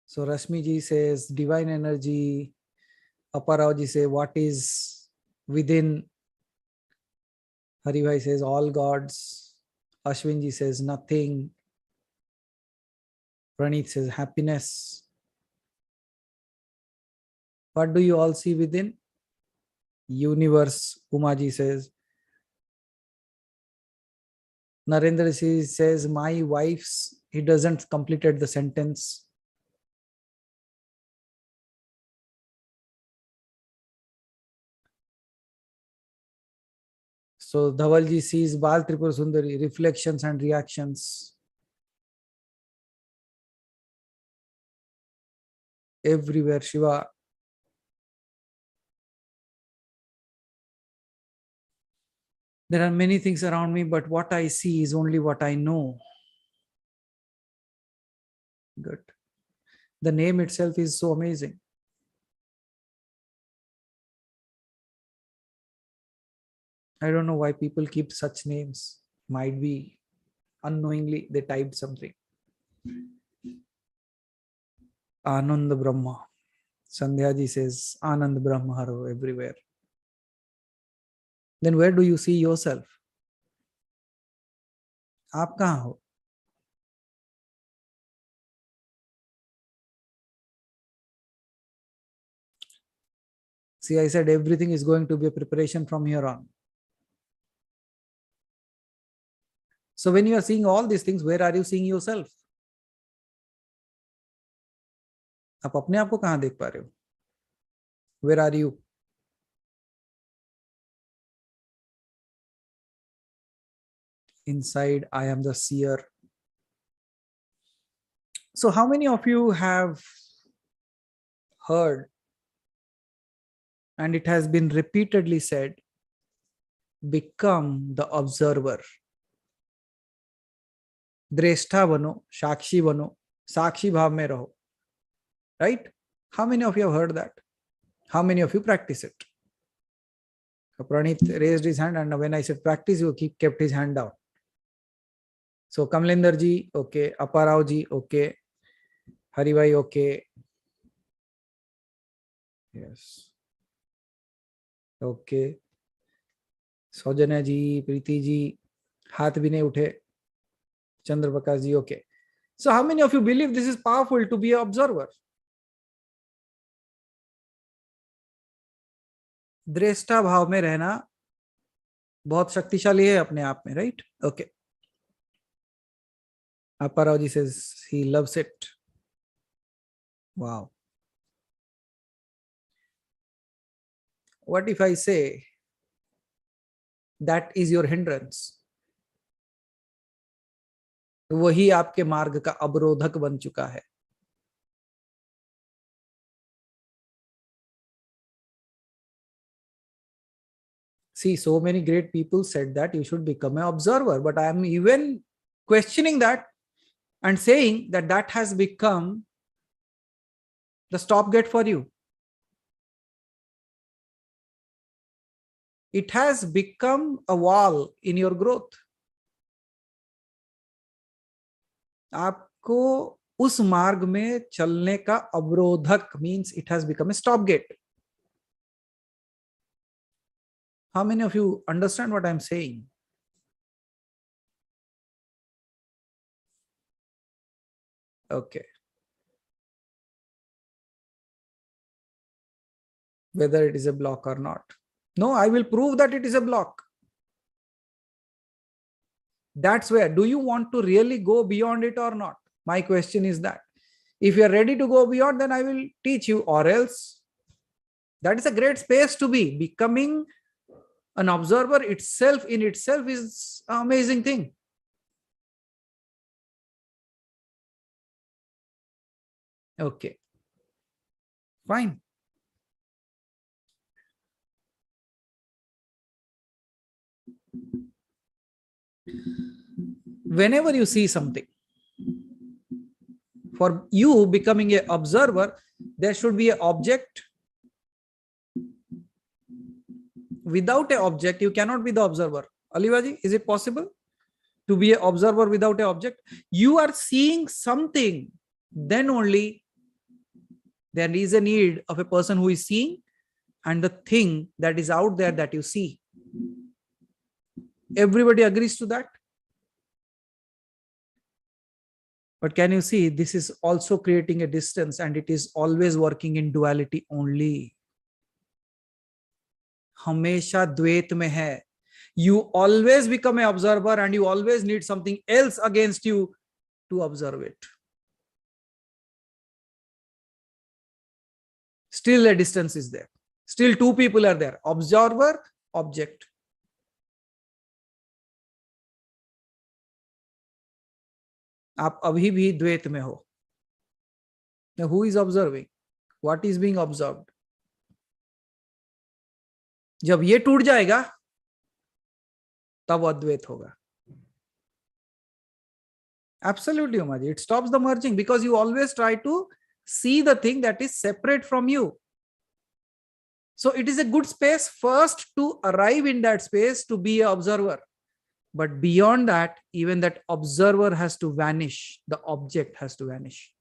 So Rashmi ji says divine energy. Aparao ji says what is within. Hari Bhai says all gods. Ashwin ji says nothing. Praneeth says happiness. What do you all see within? Universe. Umaji says. Narendra ji says my wife's he doesn't completed the sentence. So Dhavalji sees Bal Tripura Sundari, reflections and reactions. Everywhere, Shiva. There are many things around me, but what I see is only what I know. Good. The name itself is so amazing. I don't know why people keep such names. Might be unknowingly they typed something. Anand Brahma. Sandhya ji says Anand Brahma Haro everywhere. Then where do you see yourself? आप कहाँ हो? See, I said everything is going to be a preparation from here on. So when you are seeing all these things, where are you seeing yourself? आप अपने आप को कहाँ देख पा रहे हो? Where are you? Inside, I am the seer. So how many of you have heard, and it has been repeatedly said, become the observer. Dreshta bano, Shakshi bano, Sakshi bhav mein raho. Right? How many of you have heard that? How many of you practice it? So Pranit raised his hand, and when I said practice, he kept his hand down. So Kamlender ji, okay. Aparao ji, okay. Haribhai, okay. Yes. Okay. Saujanya ji, Preeti ji, हाथ भी नहीं उठे. Chandra Prakash ji, okay. So how many of you believe this is powerful to be an observer? दृष्टा भाव में रहना बहुत शक्तिशाली है अपने आप में, right? Okay. Aparao says he loves it. Wow. What if I say that is your hindrance? वही आपके मार्ग का अवरोधक बन चुका है. See, so many great people said that you should become an observer, but I am even questioning that and saying that that has become the stopgate for you. It has become a wall in your growth. आपको उस मार्ग में चलने का अवरोधक means it has become a stopgate. How many of you understand what I'm saying? Okay. Whether it is a block or not. No, I will prove that it is a block. That's where, do you want to really go beyond it or not? My question is that. If you are ready to go beyond, then I will teach you, or else. That is a great space to be. Becoming an observer itself in itself is an amazing thing. Okay. Fine. Whenever you see something, for you becoming an observer, there should be an object. Without an object, you cannot be the observer. Alivaji, is it possible to be an observer without an object? You are seeing something, then only there is a need of a person who is seeing and the thing that is out there that you see. Everybody agrees to that? But can you see, this is also creating a distance, and it is always working in duality only. हमेशा द्वैत में है. You always become an observer and you always need something else against you to observe it. Still a distance is there. Still two people are there. Observer, object. आप अभी भी द्वैत में हो. Now, who is observing? What is being observed? जब ये टूट जाएगा तब अद्वैत होगा. Absolutely, Umaji. It stops the merging because you always try to see the thing that is separate from you. So it is a good space first to arrive in that space to be an observer. But beyond that, even that observer has to vanish. The object has to vanish.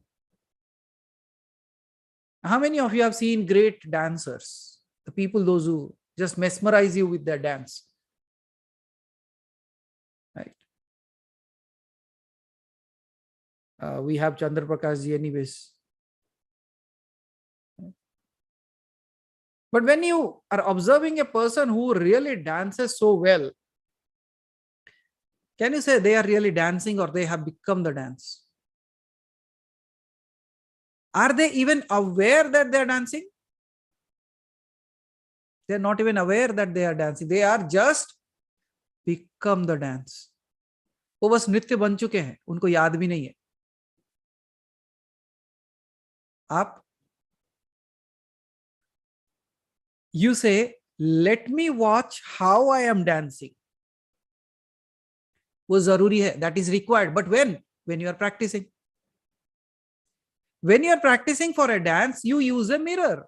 How many of you have seen great dancers? The people, those who just mesmerize you with their dance. Right? We have Chandra Prakash ji anyways. But when you are observing a person who really dances so well, can you say they are really dancing or they have become the dance? Are they even aware that they are dancing? They are not even aware that they are dancing. They are just become the dance. वो बस नृत्य बन चुके हैं, उनको याद भी नहीं है. आप you say, let me watch how I am dancing. वो जरूरी है, that is required. But when you are practicing. When you are practicing for a dance, you use a mirror.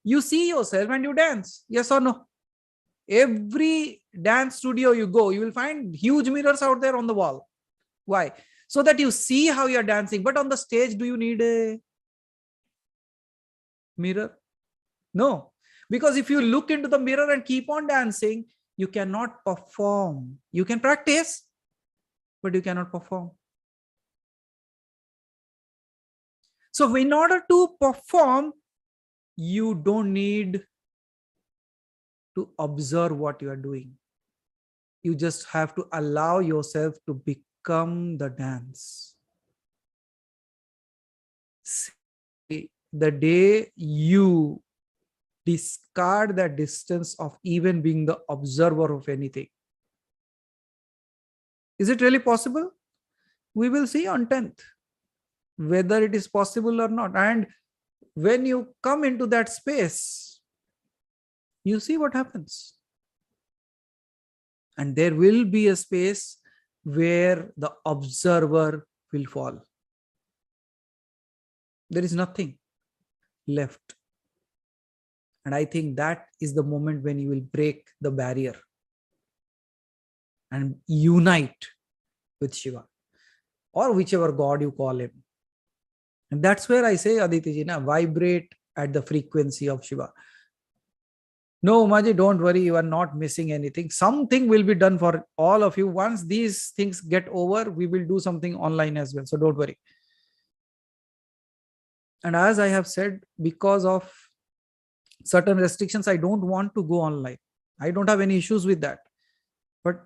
You see yourself and you dance. Yes or no? Every dance studio you go, you will find huge mirrors out there on the wall. Why? So that you see how you are dancing. But on the stage, do you need a mirror? No. Because if you look into the mirror and keep on dancing, you cannot perform. You can practice, but you cannot perform. So in order to perform, you don't need to observe what you are doing. You just have to allow yourself to become the dance. See, the day you discard that distance of even being the observer of anything. Is it really possible? We will see on 10th whether it is possible or not. And when you come into that space, you see what happens. And there will be a space where the observer will fall. There is nothing left. And I think that is the moment when you will break the barrier and unite with Shiva or whichever God you call him. And that's where I say, Aditi ji, vibrate at the frequency of Shiva. No, Umaji, don't worry, you are not missing anything. Something will be done for all of you. Once these things get over, we will do something online as well. So don't worry. And as I have said, because of certain restrictions, I don't want to go online. I don't have any issues with that. But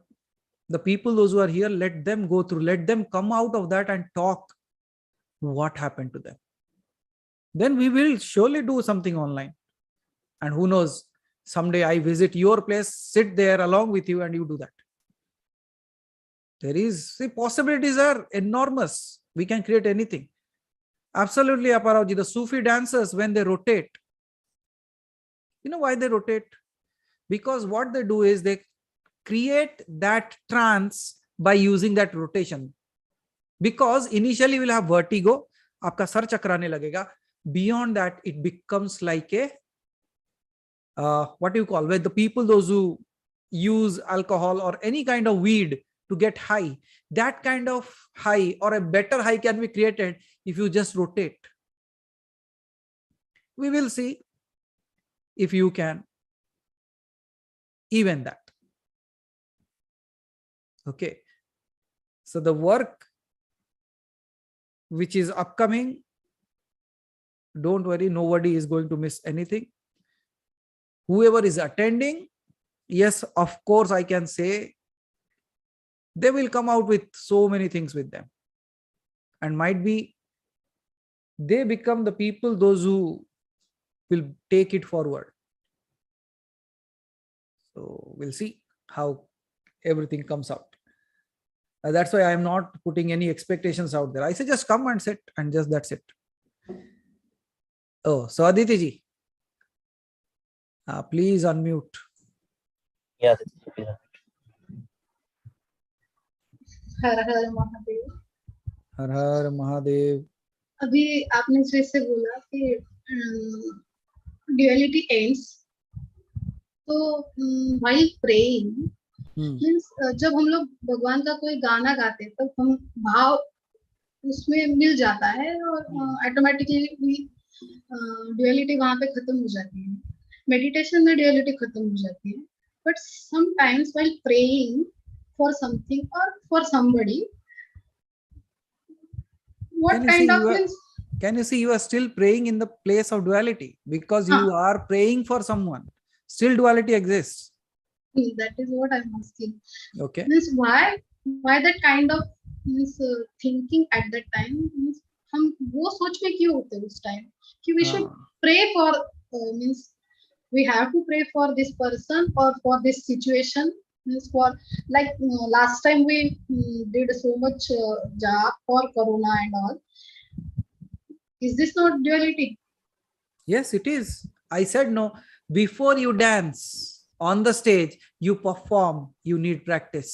the people, those who are here, let them go through, let them come out of that and talk what happened to them. Then we will surely do something online. And who knows, someday I visit your place, sit there along with you and you do that. There is, the possibilities are enormous. We can create anything. Absolutely, Aparavji, the Sufi dancers, when they rotate, you know why they rotate? Because what they do is they create that trance by using that rotation. Because initially we'll have vertigo, आपका sir चकराने लगेगा. Beyond that, it becomes like a, what do you call, where the people, those who use alcohol or any kind of weed to get high, that kind of high or a better high can be created if you just rotate. We will see if you can even that. Okay. So the work which is upcoming, don't worry, nobody is going to miss anything. Whoever is attending, yes, of course, I can say they will come out with so many things with them. and might be they become the people, those who will take it forward. So we'll see how everything comes out. That's why I am not putting any expectations out there. I say just come and sit, and just that's it. Oh, so Aditi ji, please unmute. Yeah, please. Her her Mahadev. Har Har Mahadev. अभी आपने फिर से बोला कि duality ends, तो while praying means जब हम लोग भगवान का कोई गाना गाते हैं तब हम भाव उसमें मिल जाता है और ऑटोमेटिकली ड्यूअलिटी वहां पे खत्म हो जाती है। मेडिटेशन में ड्यूअलिटी खत्म हो जाती है, but sometimes while praying for something or for somebody, what Can you kind see of you are- means, Can you see you are still praying in the place of duality because you are praying for someone? Still duality exists. that is what I'm asking. Okay. Means why that kind of means thinking at that time, means हम वो सोच में क्यों होते हैं उस time कि we should pray for means we have to pray for this person or for this situation, means for like last time we did so much job for corona and all. Is this not duality? Yes, it is. I said no. Before you dance on the stage, you perform, you need practice.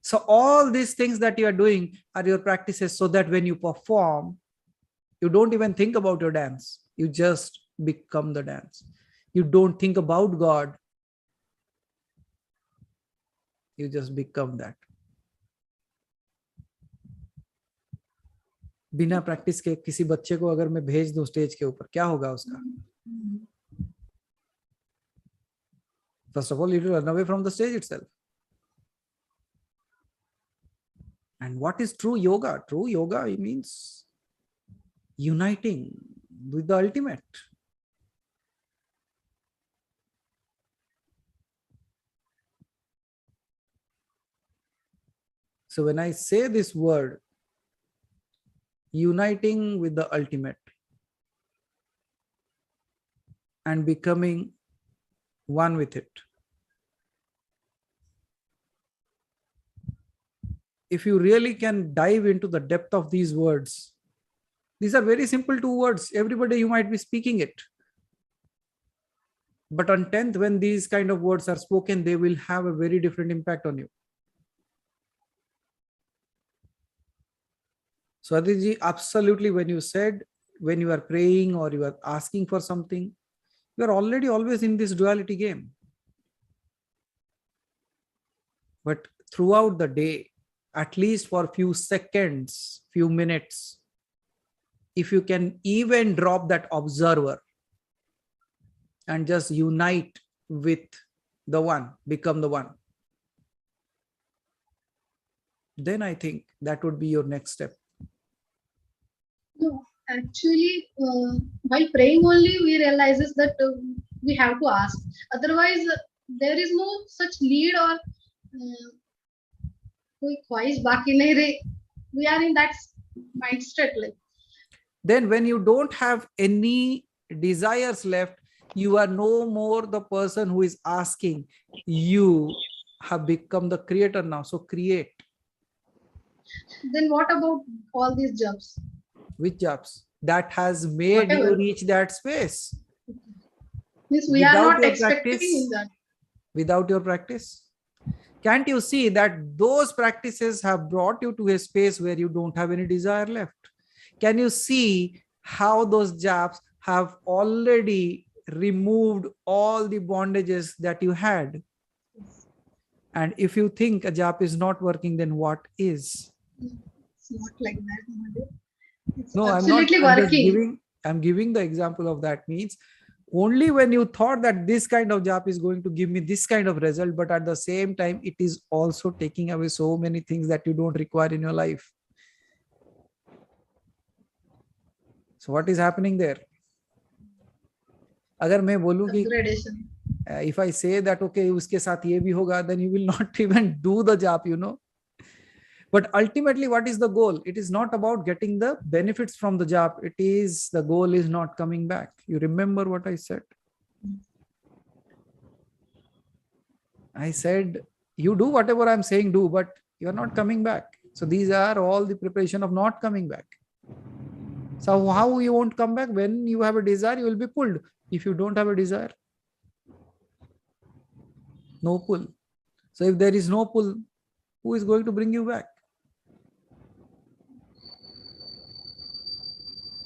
So all these things that you are doing are your practices, so that when you perform, you don't even think about your dance. You just become the dance. You don't think about God. You just become that. बिना practice के किसी बच्चे को अगर मैं भेज दूं stage के ऊपर, क्या होगा उसका? First of all, it will run away from the stage itself. And what is true yoga? True yoga means uniting with the ultimate. So when I say this word, uniting with the ultimate and becoming one with it, if you really can dive into the depth of these words, these are very simple 2 words. Everybody, you might be speaking it. But on 10th, when these kind of words are spoken, they will have a very different impact on you. So Aditi, absolutely, when you said, when you are praying or you are asking for something, you are already always in this duality game. But throughout the day, at least for a few seconds, few minutes, if you can even drop that observer and just unite with the one, become the one, then I think that would be your next step. No, actually, while praying only, we realizes that we have to ask. Otherwise, there is no such need or कोई ख्वाहिश बाकी नहीं रही. We are in that mindset. Like, then when you don't have any desires left, you are no more the person who is asking. You have become the creator now. So create. then what about all these jobs? Which jobs? That has made you Whatever. reach that space. Means we are Without not your expecting practice, in that. Without your practice. Can't you see that those practices have brought you to a space where you don't have any desire left? Can you see how those jobs have already removed all the bondages that you had? And if you think a job is not working, then what is? It's not like that, Mahadev. It's No, absolutely I'm just working. I'm giving the example of that. Means only when you thought that this kind of job is going to give me this kind of result, but at the same time, it is also taking away so many things that you don't require in your life. So what is happening there? अगर मैं बोलूं कि Upgradation. if I say that okay, उसके साथ ये भी होगा, then you will not even do the job, you know. But ultimately, what is the goal? It is not about getting the benefits from the job. It is the goal is not coming back. You remember what I said? I said, you do whatever I'm saying, do, but you're not coming back. So these are all the preparation of not coming back. So how you won't come back? When you have a desire, you will be pulled. If you don't have a desire, no pull. So if there is no pull, who is going to bring you back?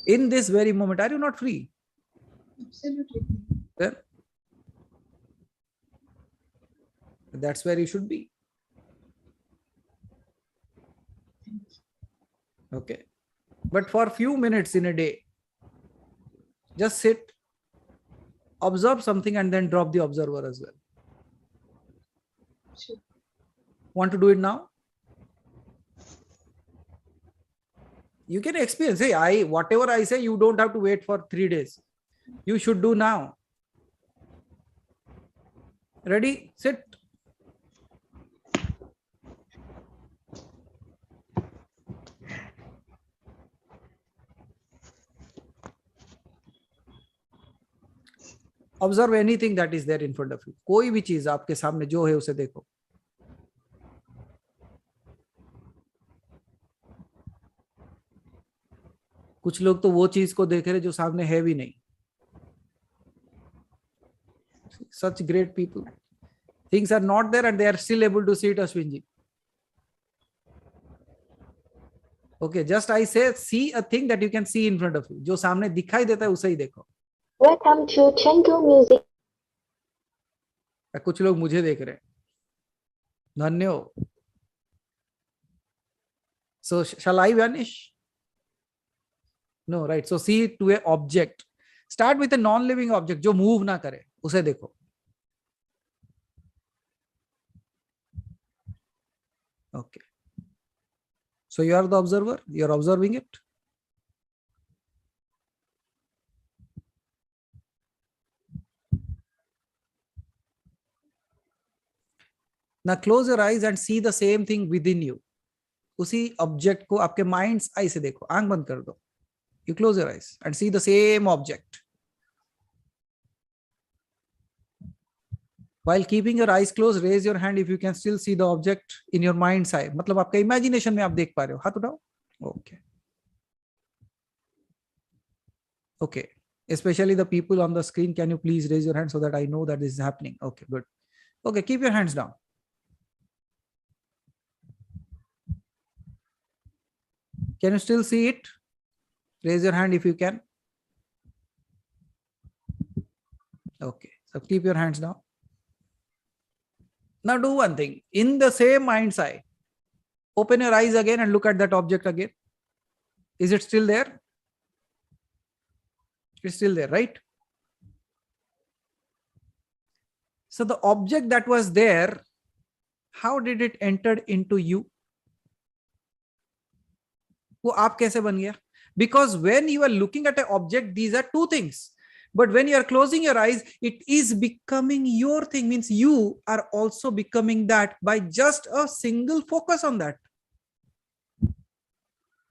In this very moment, are you not free? Absolutely. Then that's where you should be. Okay. But for a few minutes in a day, just sit, observe something, and then drop the observer as well. Sure. Want to do it now? You can experience. Hey, whatever I say, you don't have to wait for 3 days. You should do now. Ready? Sit. Observe anything that is there in front of you. कोई भी चीज आपके सामने जो है उसे देखो. कुछ लोग तो वो चीज को देख रहे जो सामने है भी नहीं. Such great people. Things are not there and they are still able to see it, Ashwinji. Okay, just I say, see a thing that you can see in front of you. जो सामने दिखाई देता है उसे ही देखो. Welcome to Chendu Music. कुछ लोग मुझे देख रहे हैं. धन्यवाद. So shall I vanish? No, right. So see to a object. Start with a non-living object जो move ना करे, उसे देखो. Okay. So you are the observer. You are observing it. Now close your eyes and see the same thing within you. उसी object को आपके mind's eye से देखो. आंख बंद कर दो. You close your eyes and see the same object. While keeping your eyes closed, raise your hand if you can still see the object in your mind's eye. मतलब आपका imagination में आप देख पा रहे हो. हाथ उठाओ. Okay. Okay. Especially the people on the screen, can you please raise your hand so that I know that this is happening? Okay, good. Okay, keep your hands down. Can you still see it? Raise your hand if you can. Okay, so keep your hands down. Now do one thing. In the same mind's eye, open your eyes again and look at that object again. Is it still there? It's still there, right? So the object that was there, how did it enter into you? वो आप कैसे बन गया? Because when you are looking at an object, these are two things. But when you are closing your eyes, it is becoming your thing. Means you are also becoming that by just a single focus on that.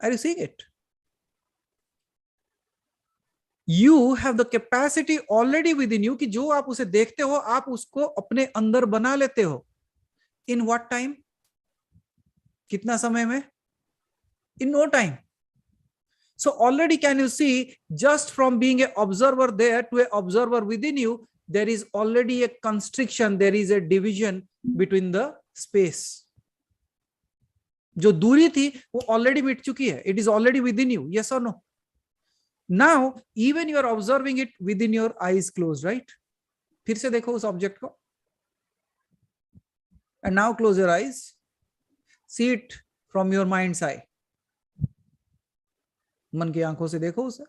Are you seeing it? You have the capacity already within you कि जो आप उसे देखते हो, आप उसको अपने अंदर बना लेते हो. In what time? कितना समय में? In no time. So already can you see, just from being an observer there to an observer within you, there is already a constriction, there is a division between the space. जो दूरी थी वो already मिट चुकी है. It is already within you. Yes or no? Now even you are observing it within your eyes closed, right? फिर से देखो उस object को. And now close your eyes. See it from your mind's eye. मन की आंखों से देखो उसे.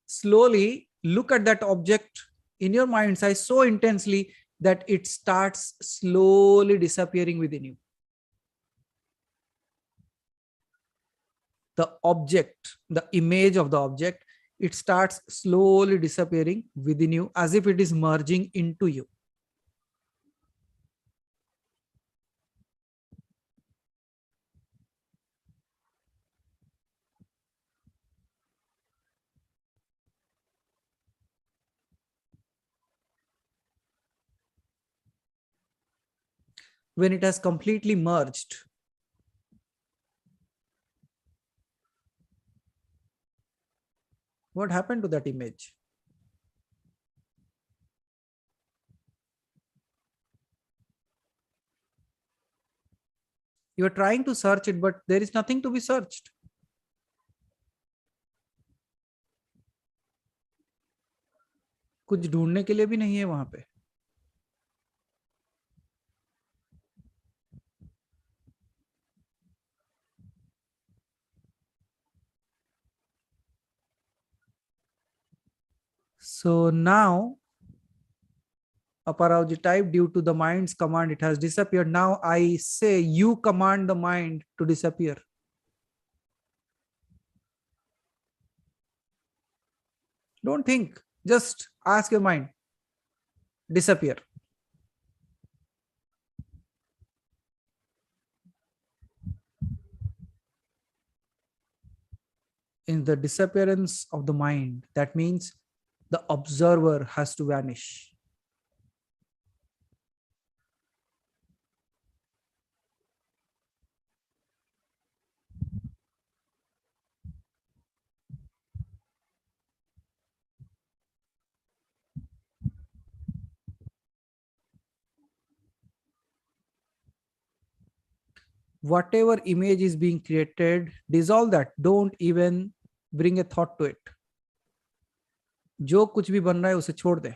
Slowly look at that object in your mind's eye so intensely that it starts slowly disappearing within you. The object, the image of the object, it starts slowly disappearing within you as if it is merging into you. when it has completely merged. What happened to that image? You are trying to search it, but there is nothing to be searched. कुछ ढूंढने के लिए भी नहीं है वहां पे. So now Aparauji type, due to the mind's command, it has disappeared. Now I say you command the mind to disappear. Don't think, just ask your mind, disappear. In the disappearance of the mind, that means the observer has to vanish. Whatever image is being created, dissolve that. Don't even bring a thought to it. जो कुछ भी बन रहा है उसे छोड़ दे.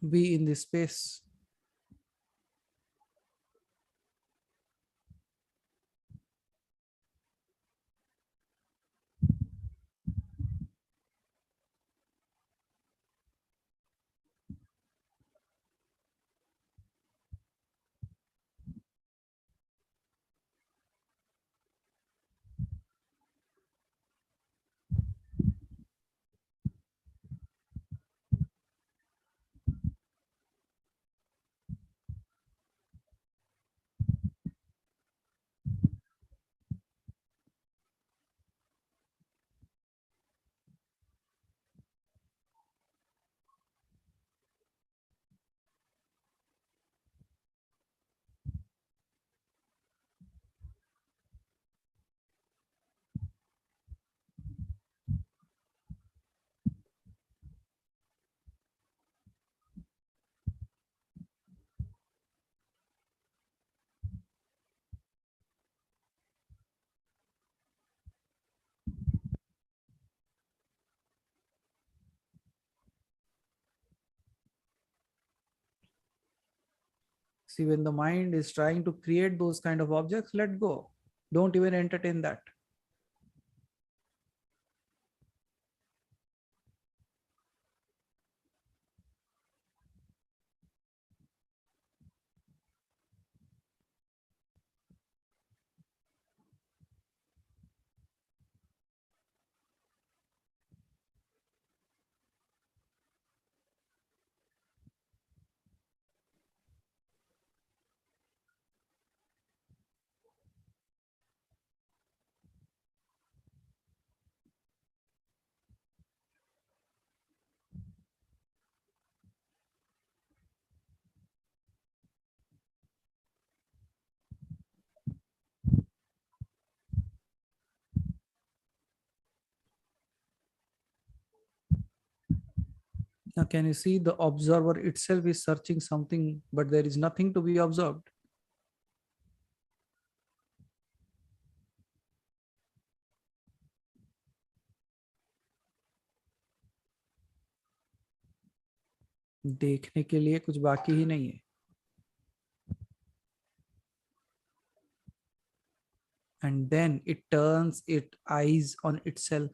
Be in this space. See, when the mind is trying to create those kind of objects, let go. Don't even entertain that. Now, can you see the observer itself is searching something, but there is nothing to be observed? देखने के लिए कुछ बाकी ही नहीं है. And then it turns its eyes on itself.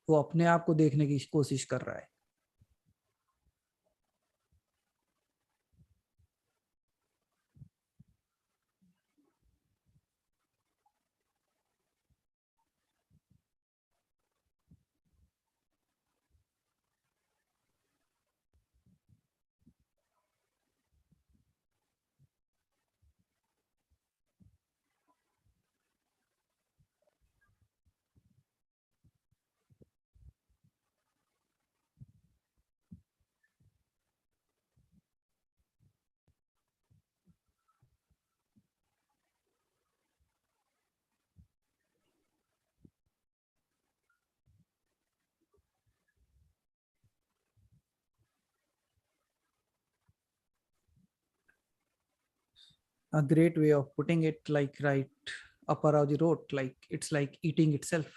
वो अपने आप को देखने की कोशिश कर रहा है. A great way of putting it, like right up around the road, like it's like eating itself.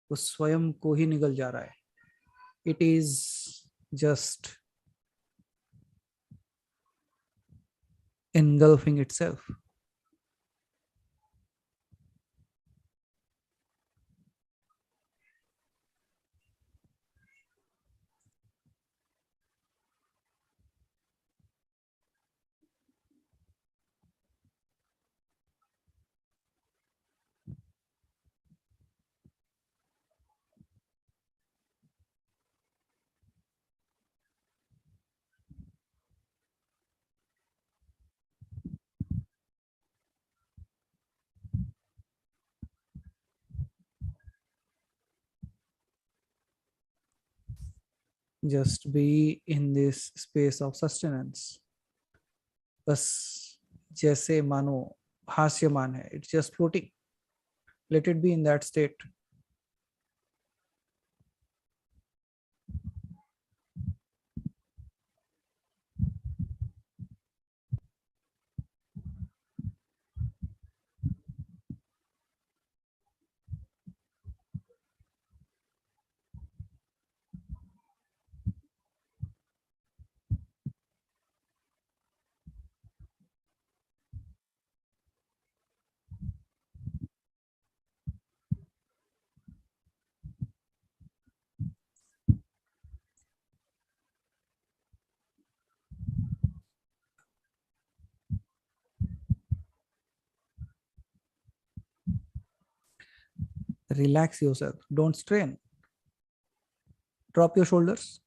वो स्वयं को ही निगल जा रहा है. It is just engulfing itself. Just be in this space of sustenance. बस जैसे मानो हास्यमान है. It's just floating. Let it be in that state. Relax yourself. Don't strain. Drop your shoulders.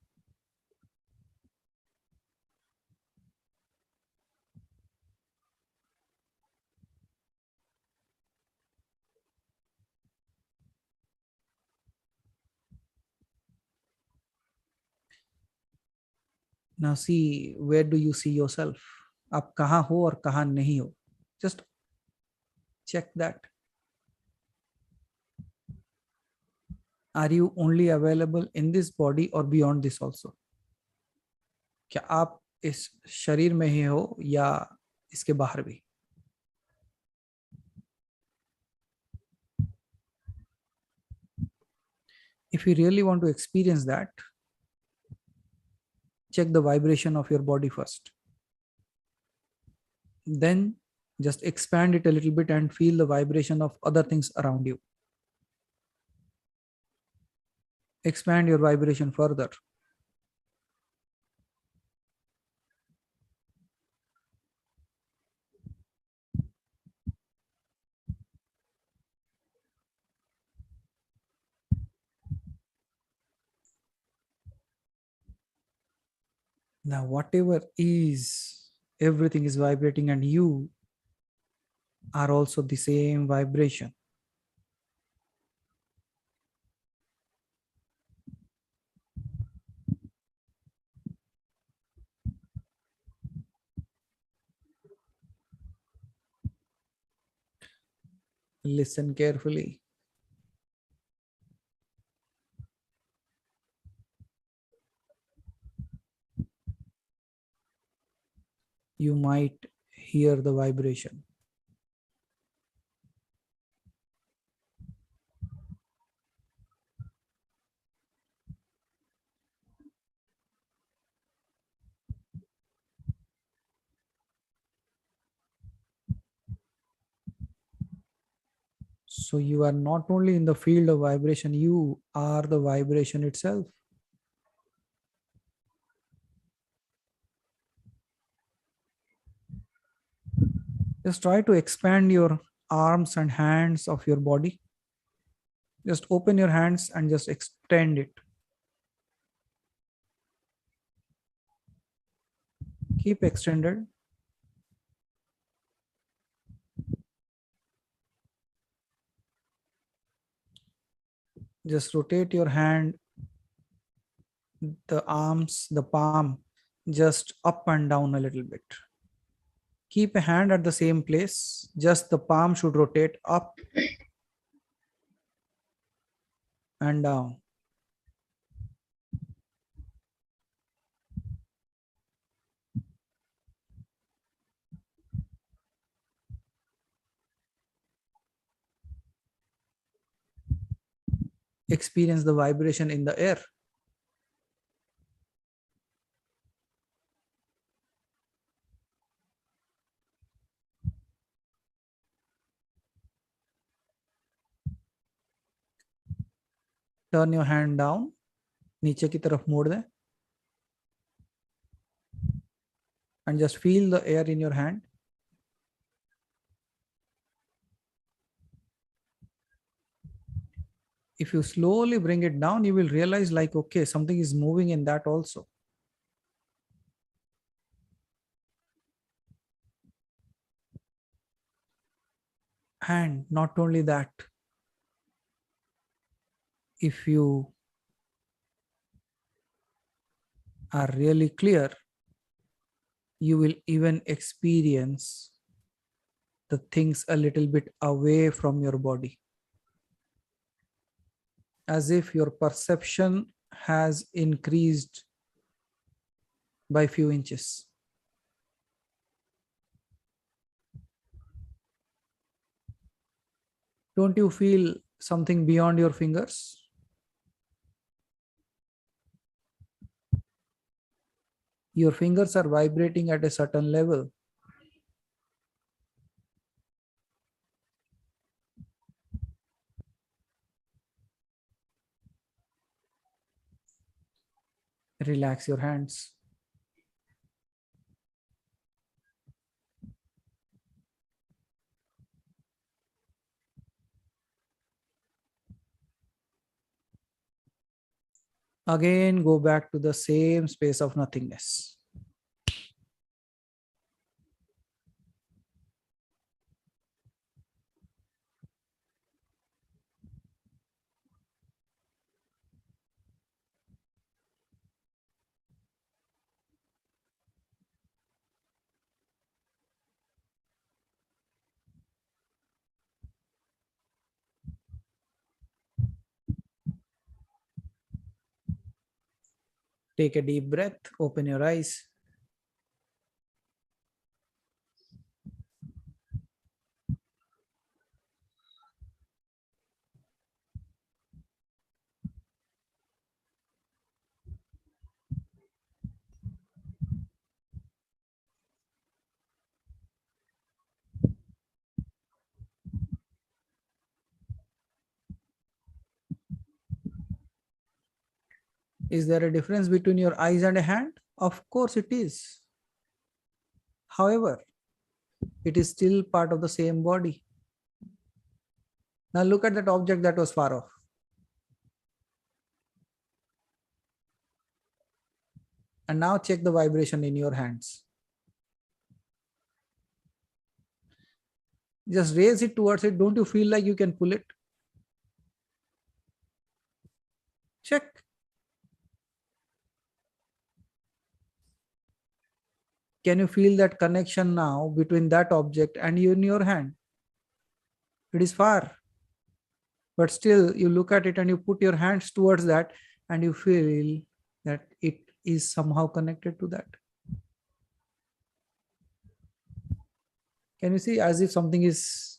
Now see, where do you see yourself? आप कहाँ हो और कहाँ नहीं हो? Just check that. Are you only available in this body or beyond this also? क्या आप इस शरीर में ही हो या इसके बाहर भी? If you really want to experience that, check the vibration of your body first. Then just expand it a little bit and feel the vibration of other things around you. Expand your vibration further. Now, whatever is, everything is vibrating, and you are also the same vibration. Listen carefully. You might hear the vibration. So you are not only in the field of vibration, you are the vibration itself. Just try to expand your arms and hands of your body. Just open your hands and just extend it. Keep extended. Just rotate your hand, the arms, the palm, just up and down a little bit. Keep a hand at the same place, just the palm should rotate up and down. Experience the vibration in the air. Turn your hand down, नीचे की तरफ मोड़ दें, and just feel the air in your hand. If you slowly bring it down, you will realize like, okay, something is moving in that also. And not only that, if you are really clear, you will even experience the things a little bit away from your body, as if your perception has increased by few inches. Don't you feel something beyond your fingers? Your fingers are vibrating at a certain level. Relax your hands. Again, go back to the same space of nothingness. Take a deep breath, open your eyes. Is there a difference between your eyes and a hand? Of course it is. However, it is still part of the same body. Now look at that object that was far off. And now check the vibration in your hands. Just raise it towards it. Don't you feel like you can pull it? Check. Can you feel that connection now between that object and you in your hand? It is far, but still you look at it and you put your hands towards that and you feel that it is somehow connected to that. Can you see as if something is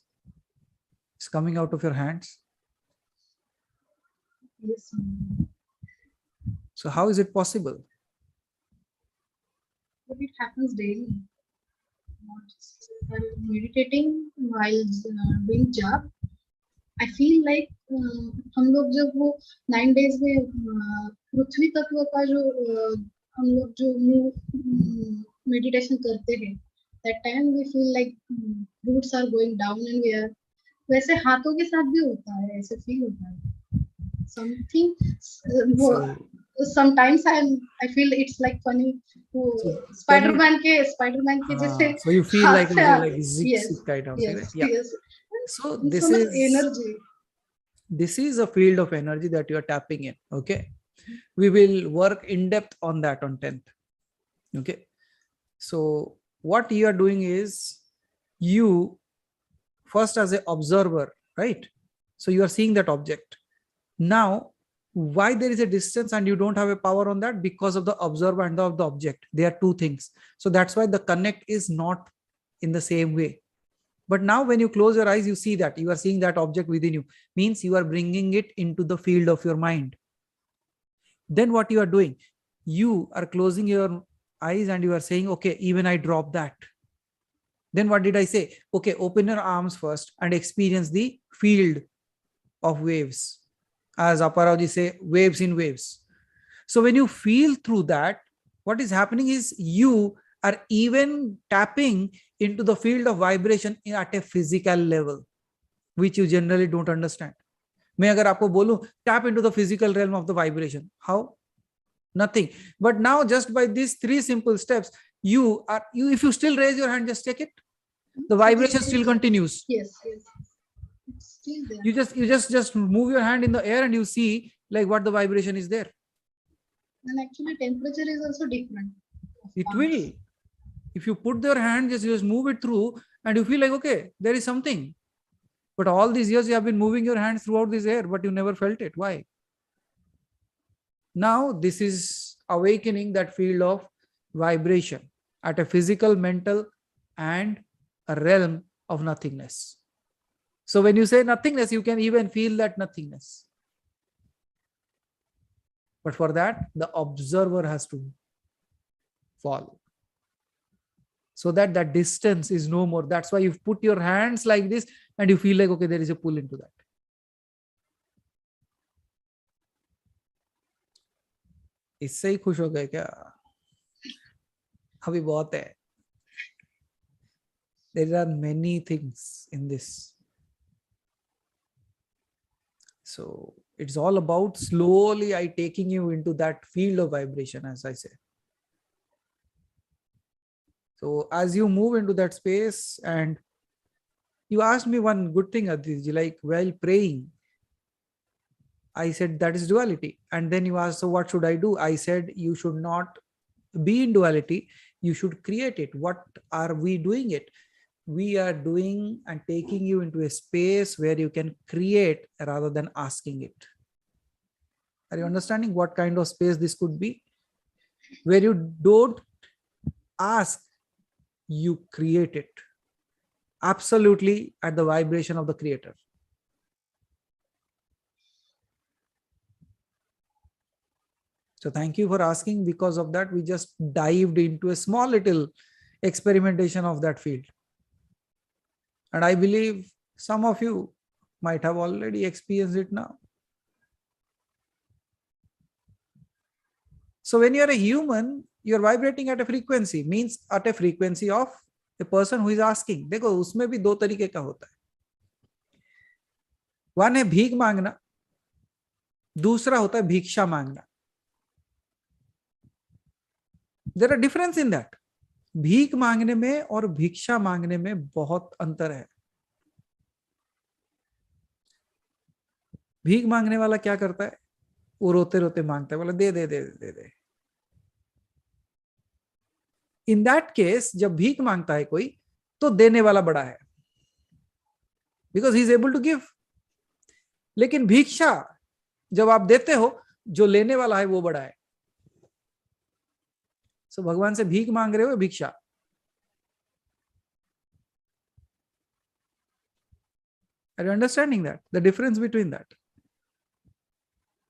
coming out of your hands? Yes. So how is it possible? But it happens daily. Not just while meditating, while doing job, I feel like हम लोग जब वो 9 days में पृथ्वी तत्व का जो हम लोग जो मेडिटेशन करते हैं, that time we feel like roots are going down and we are, वैसे हाथों के साथ भी होता है, ऐसे फील होता है समथिंग वो। sometimes I feel it's like funny वो So, स्पाइडरमैन के जैसे so you feel हाथ like से also like zig yes zig kind of thing, yes right? Yeah. yes So so much energy. this is a field of energy that you are tapping in. Okay, we will work in depth on that on 10th. Okay, so what you are doing is you first as an observer, right? So you are seeing that object. Now why there is a distance and you don't have a power on that? Because of the observer and of the object. They are two things. So that's why the connect is not in the same way. But now when you close your eyes, you see that you are seeing that object within you, means you are bringing it into the field of your mind. Then what you are doing, you are closing your eyes and you are saying, okay, even I drop that. Then what did I say? Okay, open your arms first and experience the field of waves. As Aparavji say, waves in waves. So when you feel through that, what is happening is you are even tapping into the field of vibration at a physical level, which you generally don't understand. मैं अगर आपको बोलूं tap into the physical realm of the vibration, how? Nothing. But now just by these 3 simple steps, you if you still raise your hand, just take it. The vibration still continues. Yes. It's still there. You just move your hand in the air and you see like what the vibration is there. And actually temperature is also different. It will. If you put your hand, just move it through and you feel like, okay, there is something. But all these years you have been moving your hands throughout this air, but you never felt it. Why? Now this is awakening that field of vibration at a physical, mental, and a realm of nothingness. So when you say nothingness, you can even feel that nothingness. But for that, the observer has to fall. So that that distance is no more. That's why you put your hands like this and you feel like, okay, there is a pull into that. इससे ही खुश हो गए क्या? अभी बहुत है. There are many things in this. So it's all about slowly taking you into that field of vibration, as I say. So as you move into that space, and you asked me one good thing, Aditya, like while praying, I said that is duality. And then you asked, so what should I do? I said, you should not be in duality. You should create it. What are we doing it? We are doing and taking you into a space where you can create rather than asking it. Are you understanding what kind of space this could be? Where you don't ask, you create it. Absolutely at the vibration of the creator. So thank you for asking. Because of that, we just dived into a small little experimentation of that field. And I believe some of you might have already experienced it now. So when you're a human, you're vibrating at a frequency, means at a frequency of a person who is asking. देखो उसमें भी 2 तरीके का होता है. One है भीख मांगना, दूसरा होता है भिक्षा मांगना. There are difference in that. भीख मांगने में और भिक्षा मांगने में बहुत अंतर है. भीख मांगने वाला क्या करता है? वो रोते रोते मांगता है, बोला दे दे दे दे दे. इन दैट केस जब भीख मांगता है कोई, तो देने वाला बड़ा है, because he is able to give. लेकिन भिक्षा जब आप देते हो, जो लेने वाला है वो बड़ा है. सो भगवान से भीख मांग रहे हो, भिक्षा. Are you understanding that? The difference between that.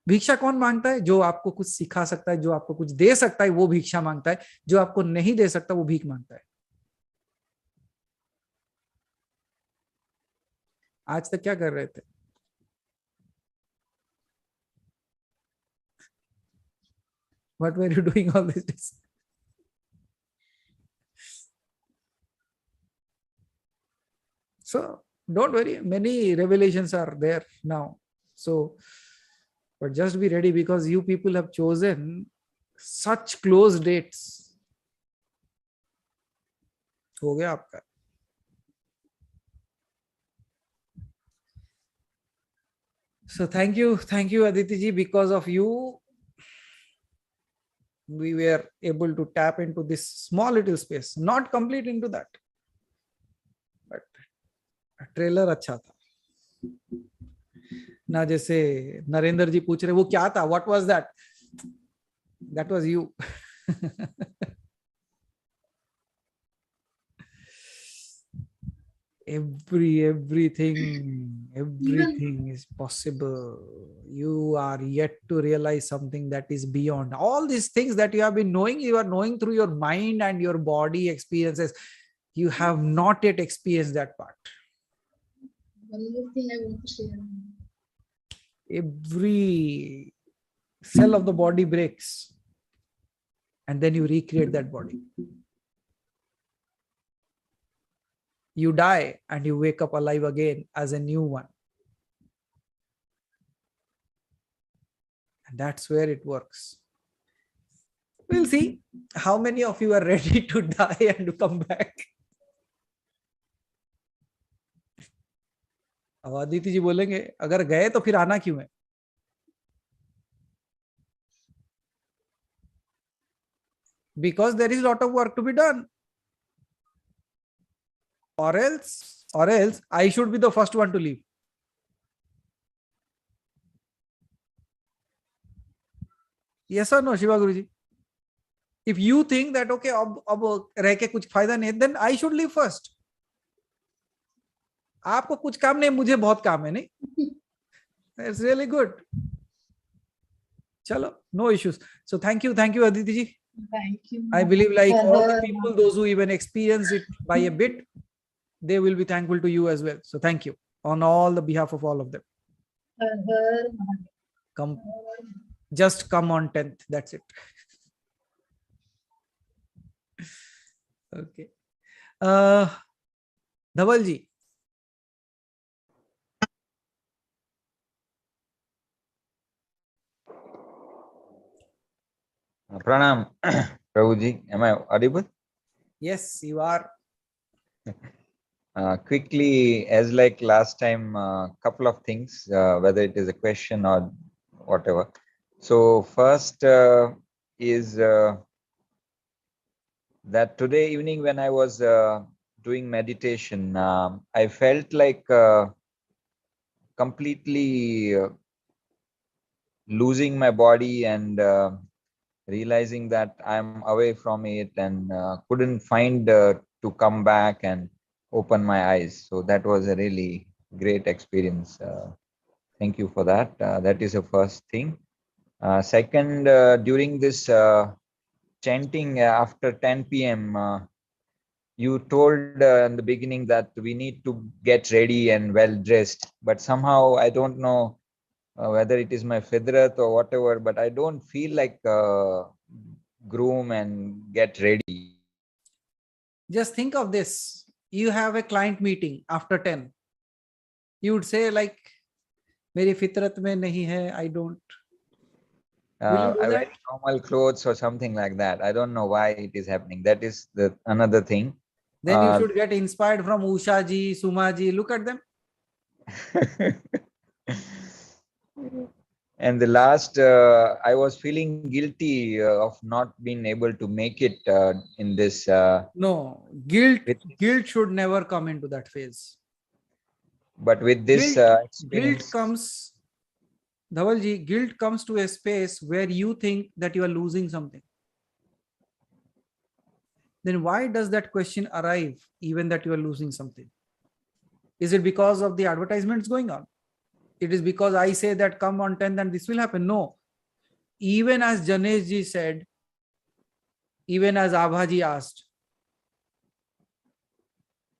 भिक्षा कौन मांगता है? जो आपको कुछ सिखा सकता है, जो आपको कुछ दे सकता है, वो भिक्षा मांगता है. जो आपको नहीं दे सकता, वो भीख मांगता है. आज तक क्या कर रहे थे? What were you doing all these days? So don't worry, many revelations are there now. So, but just be ready, because you people have chosen such close dates. हो गया आपका. So thank you Aditi ji. Because of you, we were able to tap into this small little space. Not complete into that, but trailer अच्छा था ना. जैसे नरेंद्र जी पूछ रहे वो क्या था, what was that? That was you. everything is possible. You are yet to realize something that is beyond all these things that you have been knowing. You are knowing through your mind and your body experiences. You have not yet experienced that part. One more thing I want to share. Every cell of the body breaks, and then you recreate that body. You die and you wake up alive again as a new one. And that's where it works. We'll see how many of you are ready to die and to come back. अब आदित्य जी बोलेंगे अगर गए तो फिर आना क्यों है? Because there is a lot of work to be done. Or else I should be the first one to leave. Yes or no, Shiva Guruji? If you think that okay, अब रह के कुछ फायदा नहीं, then I should leave first. आपको कुछ काम नहीं, मुझे बहुत काम है नहीं. It's really good. Chalo, no issues. So thank you Aditi ji. Thank you. I believe like all the people, those who even experience it by a bit, they will be thankful to you as well. So thank you on all the behalf of all of them. Come, just come on 10th. That's it. Okay. Dhaval ji. Pranam, Prabhuji. Am I audible? Yes, you are. Quickly, as like last time, couple of things, whether it is a question or whatever. So first is that today evening when I was doing meditation, I felt like completely losing my body and realizing that I'm away from it and couldn't find to come back and open my eyes. So that was a really great experience. Thank you for that. That is the first thing. Second, during this chanting after 10 p.m., you told in the beginning that we need to get ready and well dressed, but somehow I don't know whether it is my fidrat or whatever, but I don't feel like groom and get ready. Just think of this. You have a client meeting after 10. You would say like, मेरी फितरत में नहीं है, I don't. I wear normal clothes or something like that. I don't know why it is happening. That is the another thing. Then you should get inspired from Usha ji, Suma ji. Look at them. And the last, I was feeling guilty of not being able to make it in this. No, guilt should never come into that phase. But with this guilt comes, Dhaval ji, guilt comes to a space where you think that you are losing something. Then why does that question arrive, even that you are losing something? Is it because of the advertisements going on? It is because I say that come on 10th and this will happen. No. Even as Janesh ji said, even as Abha ji asked,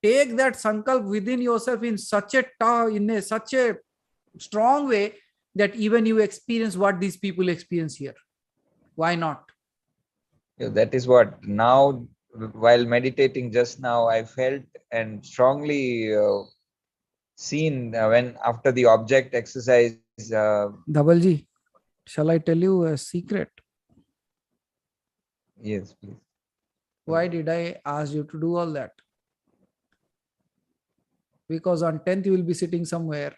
take that sankalp within yourself in such a strong way that even you experience what these people experience here. Why not? Yeah, that is what now, while meditating just now, I felt and strongly seen when after the object exercise. Dhabalji, shall I tell you a secret? Yes, please. Why did I ask you to do all that? Because on 10th you will be sitting somewhere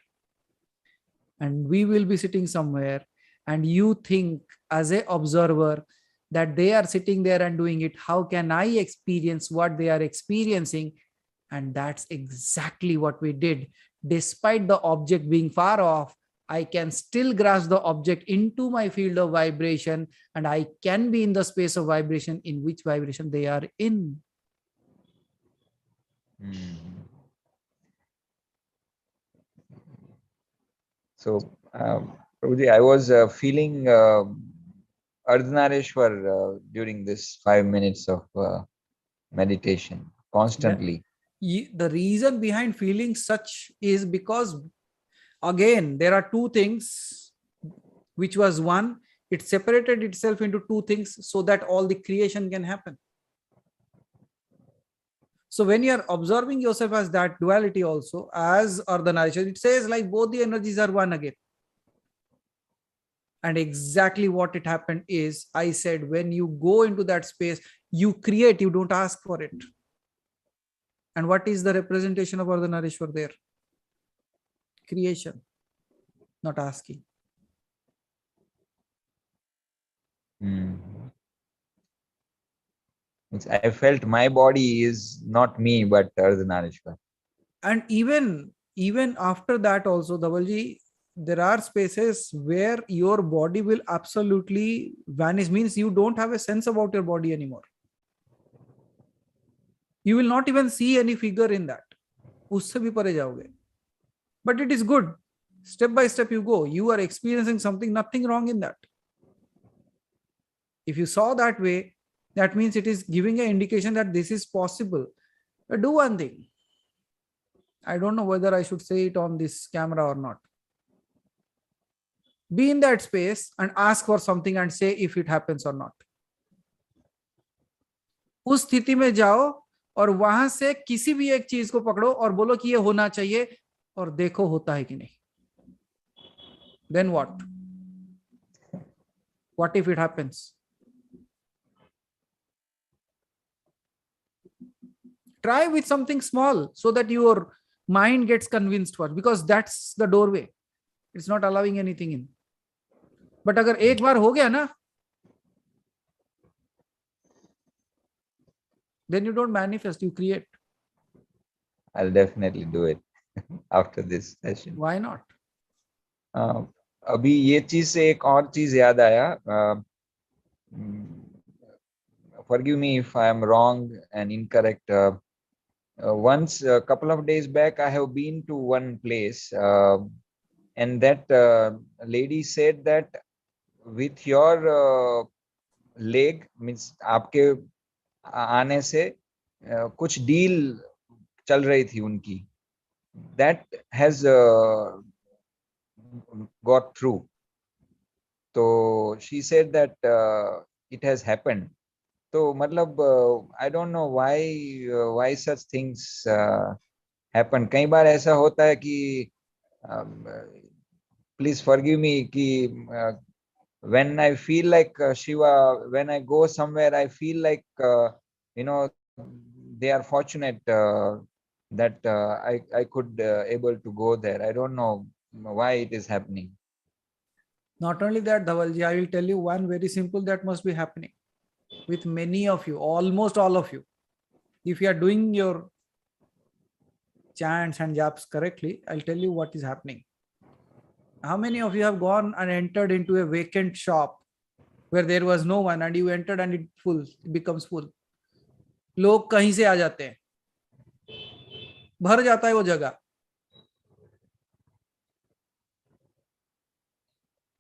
and we will be sitting somewhere, and you think as a observer that they are sitting there and doing it. How can I experience what they are experiencing? And that's exactly what we did. Despite the object being far off, I can still grasp the object into my field of vibration, and I can be in the space of vibration in which vibration they are in. So, Prabhuji, I was feeling Ardhanarishwar during this 5 minutes of meditation constantly. The reason behind feeling such is because, again, there are two things, which was one, it separated itself into two things so that all the creation can happen. So when you are observing yourself as that duality also, as Ardhanarishwar, it says like both the energies are one again. And exactly what it happened is, I said, when you go into that space, you create, you don't ask for it. And what is the representation of Ardhanarishwar there? Creation, not asking. I felt my body is not me, but Ardhanarishwar. And even after that also, Dhavalji, there are spaces where your body will absolutely vanish, means you don't have a sense about your body anymore. You will not even see any figure in that. Usse bhi pare jaoge. But it is good. Step by step you go. You are experiencing something, nothing wrong in that. If you saw that way, that means it is giving an indication that this is possible. But do one thing. I don't know whether I should say it on this camera or not. Be in that space and ask for something and say if it happens or not. उस स्थिति में जाओ और वहां से किसी भी एक चीज को पकड़ो और बोलो कि ये होना चाहिए, और देखो होता है कि नहीं. Then what? What if it happens? Try with something small so that your mind gets convinced first, because that's the doorway. It's not allowing anything in. But अगर एक बार हो गया ना, then you don't manifest, you create. I'll definitely do it after this session. Why not? अभी ये चीज से एक और चीज याद आया. Forgive me if I am wrong and incorrect. Once, a couple of days back, I have been to one place, and that lady said that with your leg, means आपके आने से कुछ deal चल रही थी उनकी. That has got through. So she said that it has happened. So मतलब I don't know why such things happen. कई बार ऐसा होता है कि please forgive me कि when I feel like Shiva, when I go somewhere, I feel like they are fortunate that I could able to go there. I don't know why it is happening. Not only that, Dhavalji, I will tell you one very simple that must be happening with many of you, almost all of you. If you are doing your chants and japs correctly, I'll tell you what is happening. How many of you have gone and entered into a vacant shop where there was no one, and you entered and it becomes full? लोग कहीं से आ जाते हैं, भर जाता है वो जगह.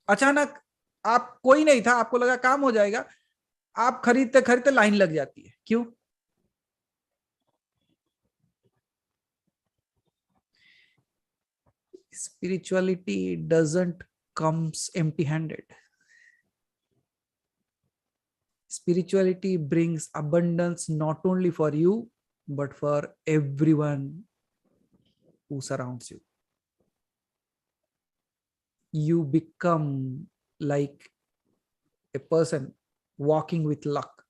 अचानक आप कोई नहीं था, आपको लगा काम हो जाएगा, आप खरीदते खरीदते लाइन लग जाती है. क्यों? Spirituality doesn't comes empty handed. Spirituality brings abundance not only for you, but for everyone who surrounds you. You become like a person walking with luck.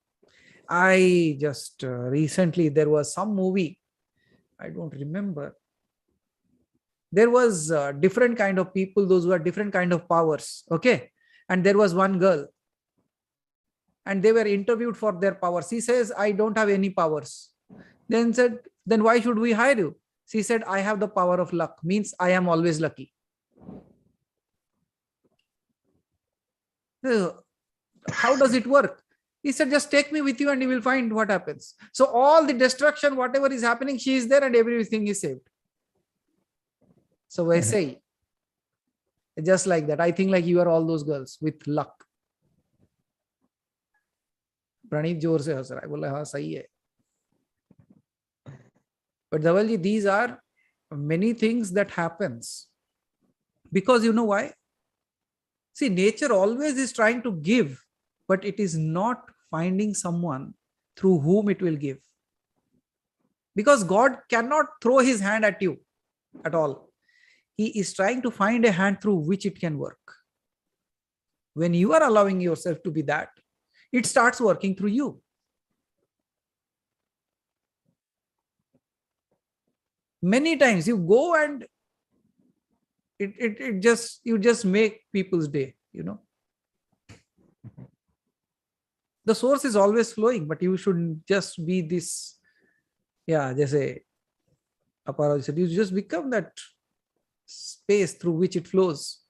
I just recently, there was some movie, I don't remember. There was different kind of people, those who had different kind of powers. Okay. And there was one girl and they were interviewed for their powers. She says, I don't have any powers. Then said, then why should we hire you? She said, I have the power of luck, means I am always lucky. How does it work? He said, just take me with you and you will find what happens. So all the destruction, whatever is happening, she is there and everything is saved. So I say, just like that, I think like you are all those girls with luck. Praneeth जोर से हंस रहा है, बोला हाँ सही है. But Dhavalji, these are many things that happens because you know why? See, nature always is trying to give, but it is not finding someone through whom it will give. Because God cannot throw his hand at you at all. He is trying to find a hand through which it can work. When you are allowing yourself to be that, it starts working through you. Many times you go and you just make people's day, you know. The source is always flowing, but you shouldn't just be this, jaise Aparaj said, you just become that space through which it flows.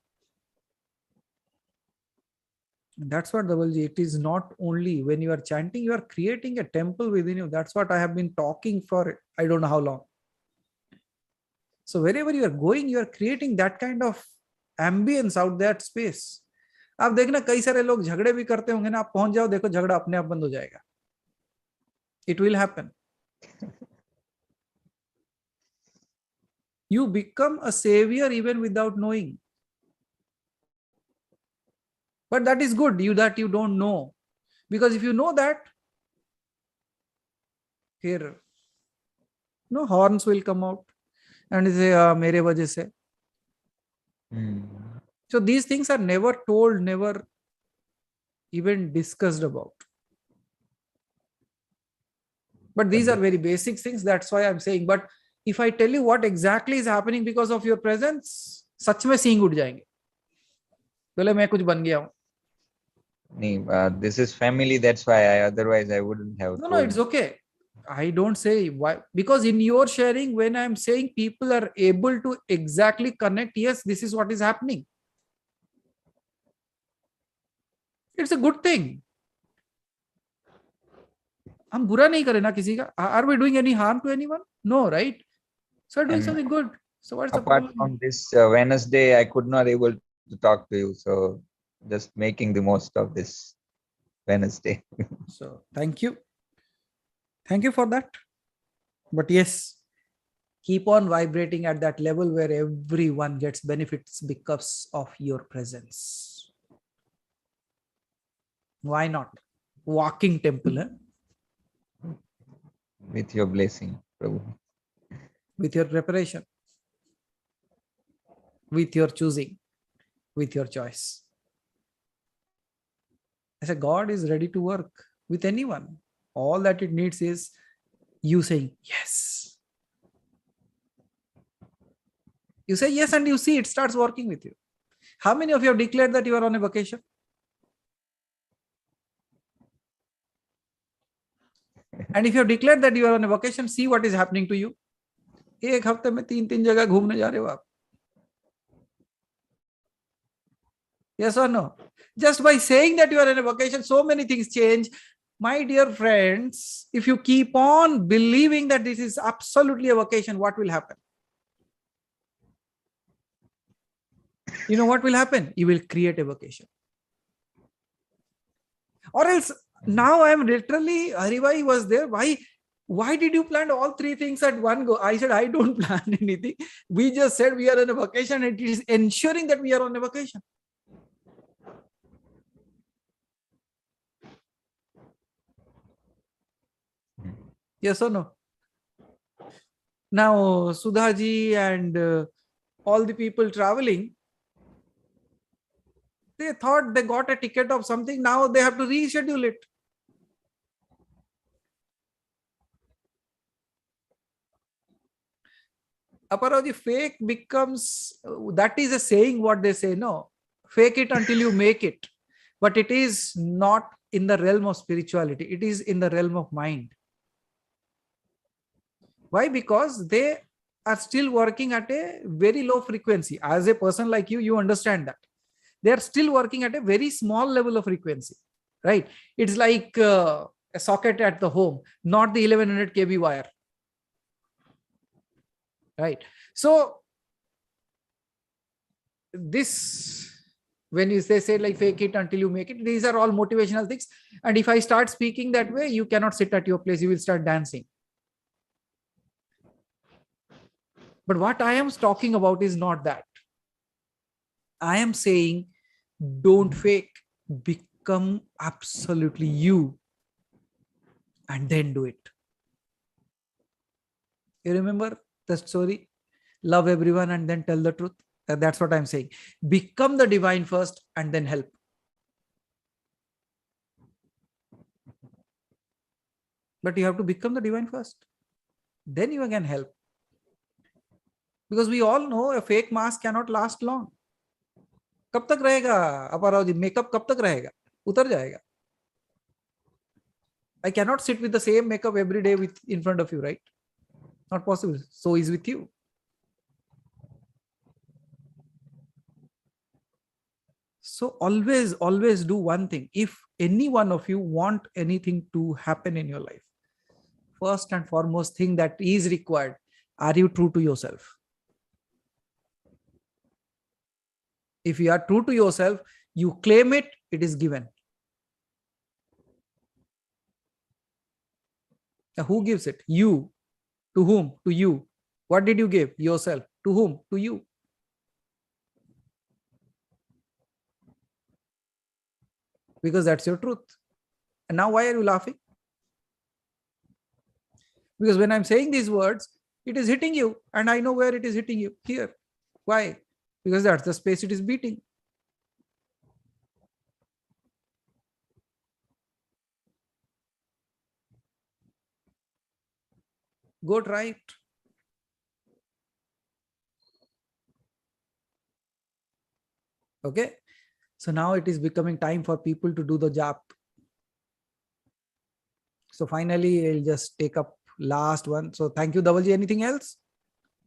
And that's what Dhavalji, it is not only when you are chanting, you are creating a temple within you. That's what I have been talking for I don't know how long. So wherever you are going, you are creating that kind of ambience out that space. आप देखना कई सारे लोग झगड़े भी करते होंगे ना, आप पहुंच जाओ, देखो झगड़ा अपने आप बंद हो जाएगा. It will happen. You become a savior even without knowing. But that is good, that you don't know. Because if you know that, here, no horns will come out and say, mere wajah se. So these things are never told, never even discussed about. But these are very basic things. That's why I'm saying. But if I tell you what exactly is happening because of your presence, सच में सींग उठ जाएंगे. बोले मैं कुछ बन गया हूँ. This is family. That's why otherwise I wouldn't have. No, it's okay. I don't say why, because in your sharing, when I'm saying people are able to exactly connect, yes, this is what is happening. It's a good thing. हम बुरा नहीं करें ना किसी का. Are we doing any harm to anyone? No, right? So doing something good. So what's the problem? Apart from this Wednesday, I could not able to talk to you. So just making the most of this Wednesday. So thank you. Thank you for that. But yes, keep on vibrating at that level where everyone gets benefits because of your presence. Why not? Walking temple. With your blessing, Prabhu. With your preparation. With your choosing. With your choice. I said, God is ready to work with anyone. All that it needs is you saying yes. You say yes and you see it starts working with you. How many of you have declared that you are on a vacation? And if you have declared that you are on a vacation, see what is happening to you. एक हफ्ते में 3 जगह घूमने जा रहे हो आप. Yes or no? Just by saying that you are on a vacation, so many things change. My dear friends, if you keep on believing that this is absolutely a vacation, what will happen? You know what will happen? You will create a vacation. Or else, now I am literally, Haribhai was there. Why did you plan all 3 things at one go? I said, I don't plan anything. We just said we are on a vacation. It is ensuring that we are on a vacation. Yes or no? Now, Sudhaji and all the people traveling, they thought they got a ticket of something. Now they have to reschedule it. Aparoji, fake becomes, that is a saying what they say, no, fake it until you make it. But it is not in the realm of spirituality. It is in the realm of mind. Why? Because they are still working at a very low frequency. As a person like you understand that. They are still working at a very small level of frequency, right? It's like a socket at the home, not the 1100 kV wire. Right. So this, when they say like fake it until you make it, these are all motivational things. And if I start speaking that way, you cannot sit at your place, you will start dancing. But what I am talking about is not that. I am saying, don't fake, become absolutely you and then do it. You remember the story? Love everyone and then tell the truth. That's what I'm saying. Become the divine first and then help. But you have to become the divine first. Then you can help. Because we all know a fake mask cannot last long. कब तक रहेगा अपाराव जी? Makeup कब तक रहेगा? उतर जाएगा. I cannot sit with the same makeup every day in front of you, right? Not possible. So is with you. So always do one thing. If any one of you want anything to happen in your life, first and foremost thing that is required, are you true to yourself? If you are true to yourself, you claim it, it is given. Now, who gives it? You. To whom? To you. What did you give? Yourself. To whom? To you. Because that's your truth. And now why are you laughing? Because when I'm saying these words, it is hitting you and I know where it is hitting you. Here. Why? Because that's the space it is beating. Go try it. Okay. So now it is becoming time for people to do the job. So finally, I'll just take up last one. So thank you, Dhavalji. Anything else?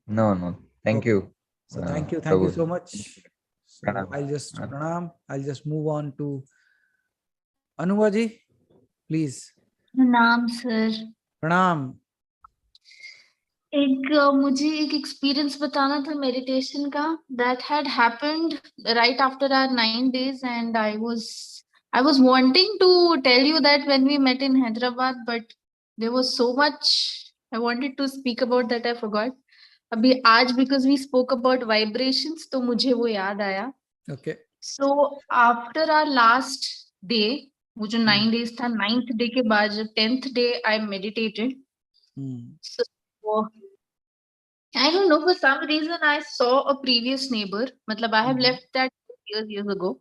No. Thank you. So thank you so much. So I'll just pranam. I'll just move on to Anuvaji. Please. प्रणाम sir. Pranam. मुझे एक experience बताना था meditation का. That had happened right after our 9 days, and I was wanting to tell you that when we met in Hyderabad, but there was so much I wanted to speak about that I forgot. अभी आज because we spoke about vibrations, तो मुझे वो याद आया. Okay. So after our last day, वो जो 9 days था, 9th day के बाद जब 10th day I meditated. So I don't know, for some reason I saw a previous neighbor. Matlab I have left that years ago.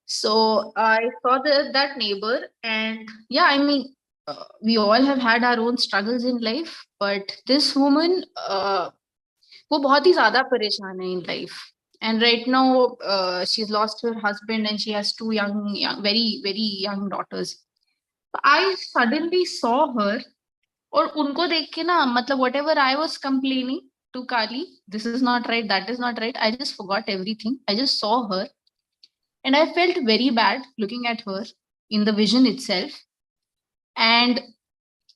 So I saw that neighbor, and yeah, I mean, we all have had our own struggles in life, but this woman, वो बहुत ही ज़्यादा परेशान है in life. And right now, she's lost her husband and she has two very, very young daughters. I suddenly saw her. और उनको देख के ना, मतलब whatever I was complaining to Kali, this is not right, that is not right, I just forgot everything. I just saw her and I felt very bad looking at her in the vision itself. And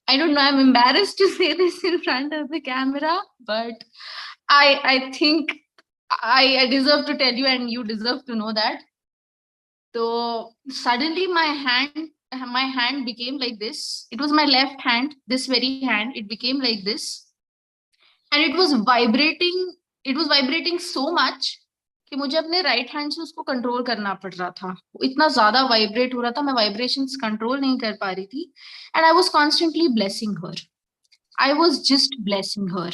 I don't know, I'm embarrassed to say this in front of the camera, but I think I deserve to tell you and you deserve to know that. So suddenly my hand became like this. It was my left hand, this very hand, it became like this. And it was vibrating so much कि मुझे अपने right hand से उसको control करना पड़ रहा था. इतना ज़्यादा vibrate हो रहा था, मैं vibrations control नहीं कर पा रही थी. And I was constantly blessing her. I was just blessing her.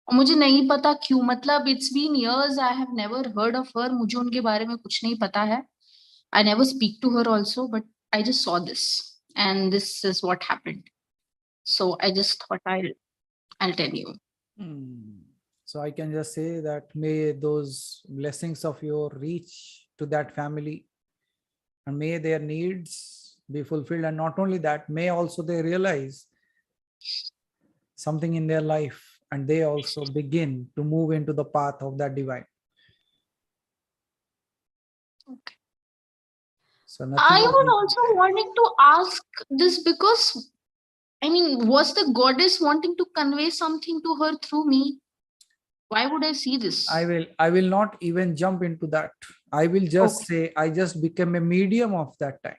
और मुझे नहीं पता क्यों, मतलब it's been years I have never heard of her, मुझे उनके बारे में कुछ नहीं पता है. I never speak to her also, but I just saw this and this is what happened. So I just thought I'll tell you. So I can just say that may those blessings of your reach to that family, and may their needs be fulfilled, and not only that, may also they realize something in their life and they also begin to move into the path of that divine. Okay. So nothing I else was we can also say. wanting to ask this because, I mean, was the goddess wanting to convey something to her through me? Why would I see this? I will not even jump into that. I will just say I just became a medium of that time.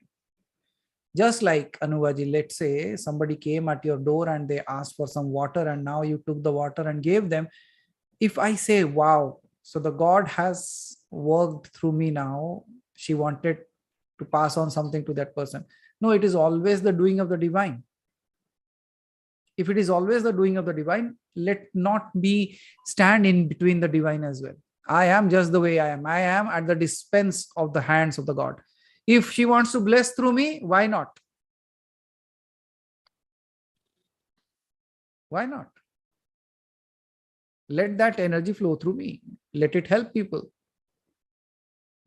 Just like Anuvaji, let's say somebody came at your door and they asked for some water and now you took the water and gave them. If I say, wow, so the God has worked through me now, she wanted to pass on something to that person. No, it is always the doing of the divine. If it is always the doing of the divine, let not be stand in between the divine as well. I am just the way I am. I am at the dispense of the hands of the God. If she wants to bless through me, why not? Why not? Let that energy flow through me. Let it help people.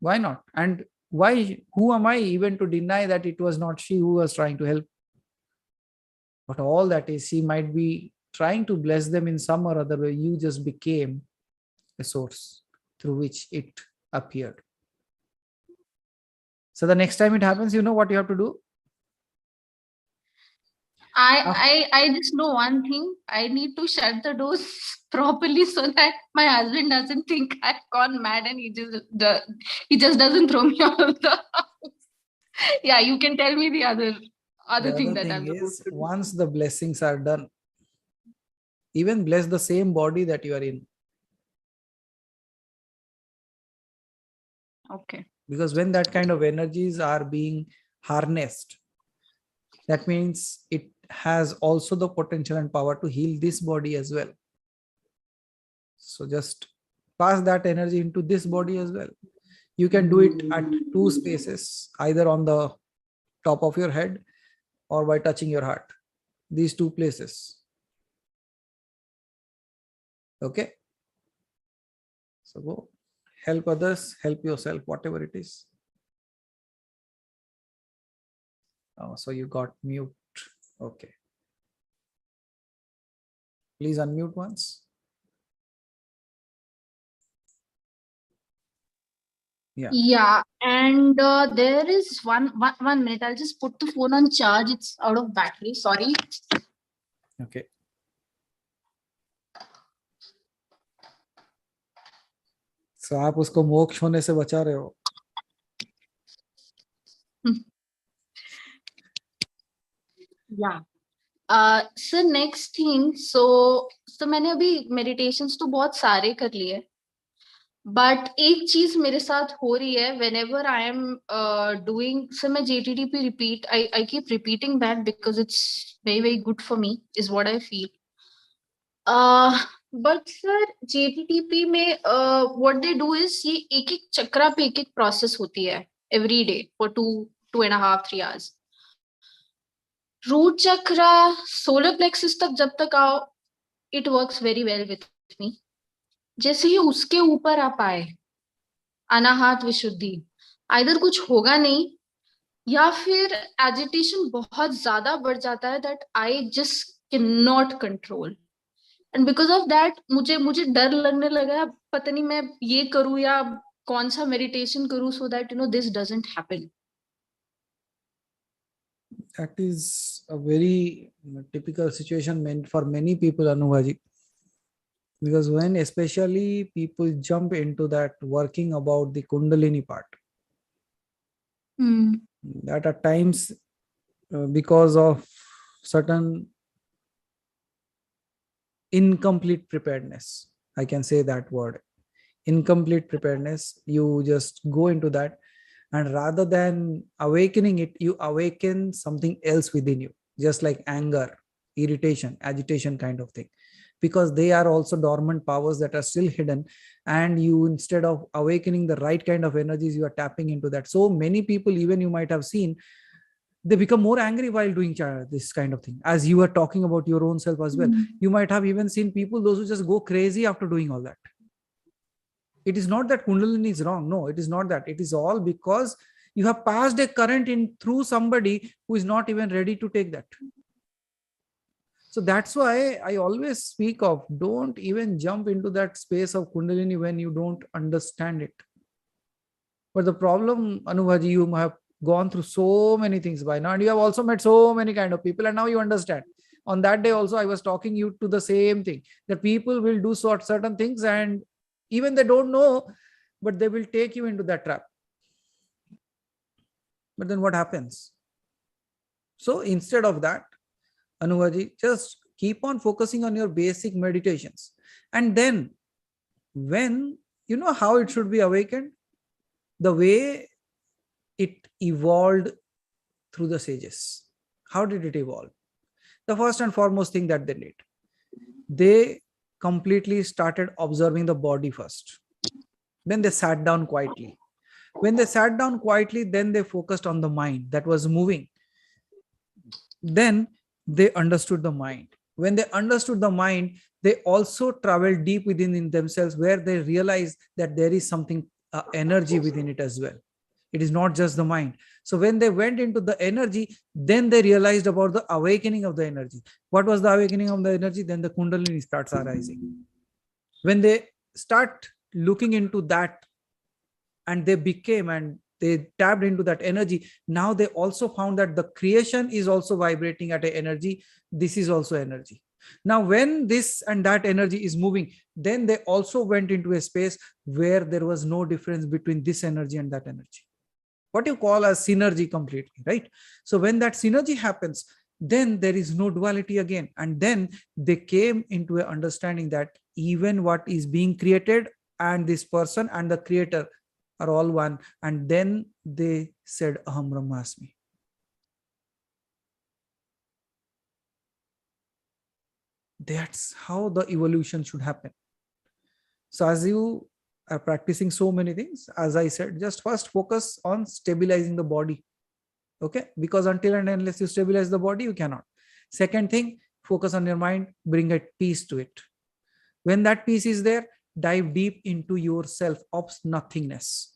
Why not? And why? Who am I even to deny that it was not she who was trying to help? But all that is, she might be trying to bless them in some or other way. You just became a source through which it appeared. So the next time it happens, you know what you have to do? I just know one thing. I need to shut the doors properly so that my husband doesn't think I've gone mad and he just doesn't throw me out of the house. Yeah, you can tell me the other thing that I'm supposed to do. Once the blessings are done, even bless the same body that you are in. Okay. Because when that kind of energies are being harnessed, that means it has also the potential and power to heal this body as well. So just pass that energy into this body as well. You can do it at two spaces, either on the top of your head or by touching your heart. These two places. Okay. So go help others, help yourself, whatever it is. Oh, so you got mute. Okay. Please unmute once. Yeah. Yeah, and there is one minute. I'll just put the phone on charge. It's out of battery. Sorry. Okay. So आप उसको मोक्ष होने से बचा रहे हो. Yeah. So next thing, so मैंने अभी meditations तो बहुत सारे कर लिए, but एक चीज मेरे साथ हो रही है whenever I am doing, so मैं JTTP repeat, I keep repeating that because it's very very good for me is what I feel. But sir JTTP में what they do is ये एक एक चक्रा पे एक एक process होती है every day for 2.5-3 hours. Root chakra solar plexus तक जब तक आओ it works very well with me. जैसे ही उसके ऊपर आप आए अनाहत विशुद्धि, आइदर कुछ होगा नहीं या फिर एजिटेशन बहुत ज्यादा बढ़ जाता है that I just can not control. And because of that मुझे डर लगने लगा, पता नहीं मैं ये करूँ या कौन सा मेडिटेशन करूँ so that you know this doesn't happen. That is a very typical situation meant for many people, Anuvaji. Because when especially people jump into that working about the Kundalini part, that at times because of certain incomplete preparedness, I can say that word, incomplete preparedness, you just go into that. And rather than awakening it, you awaken something else within you, just like anger irritation, agitation kind of thing, because they are also dormant powers that are still hidden. And you, instead of awakening the right kind of energies, you are tapping into that. So many people, even you might have seen, they become more angry while doing this kind of thing. As you were talking about your own self as well, you might have even seen people, those who just go crazy after doing all that. It is not that Kundalini is wrong. No, it is not that. It is all because you have passed a current in through somebody who is not even ready to take that. So that's why I always speak of, don't even jump into that space of Kundalini when you don't understand it. But the problem, Anubhaji, you have gone through so many things by now, and you have also met so many kind of people, and now you understand. On that day also, I was talking you to the same thing, that people will do certain things, and even they don't know, but they will take you into that trap. But then what happens? So instead of that, Anubhaji, just keep on focusing on your basic meditations. And then when you know how it should be awakened, the way it evolved through the sages. How did it evolve? The first and foremost thing that they did, they completely started observing the body first. Then they sat down quietly. When they sat down quietly, then they focused on the mind that was moving. Then they understood the mind. When they understood the mind, they also traveled deep within in themselves, where they realized that there is something, energy within it as well. It is not just the mind. So when they went into the energy, then they realized about the awakening of the energy. What was the awakening of the energy? Then the Kundalini starts arising. When they start looking into that, and they became, and they tapped into that energy, now they also found that the creation is also vibrating at an energy. This is also energy. Now, when this and that energy is moving, then they also went into a space where there was no difference between this energy and that energy. What you call as synergy completely, right? So when that synergy happens, then there is no duality again. And then they came into an understanding that even what is being created and this person and the creator are all one. And then they said, Aham Brahmasmi. That's how the evolution should happen. So as you are practicing so many things, as I said, just first focus on stabilizing the body. Okay, because until and unless you stabilize the body, you cannot. Second thing, focus on your mind, bring a peace to it. When that peace is there, dive deep into yourself of nothingness.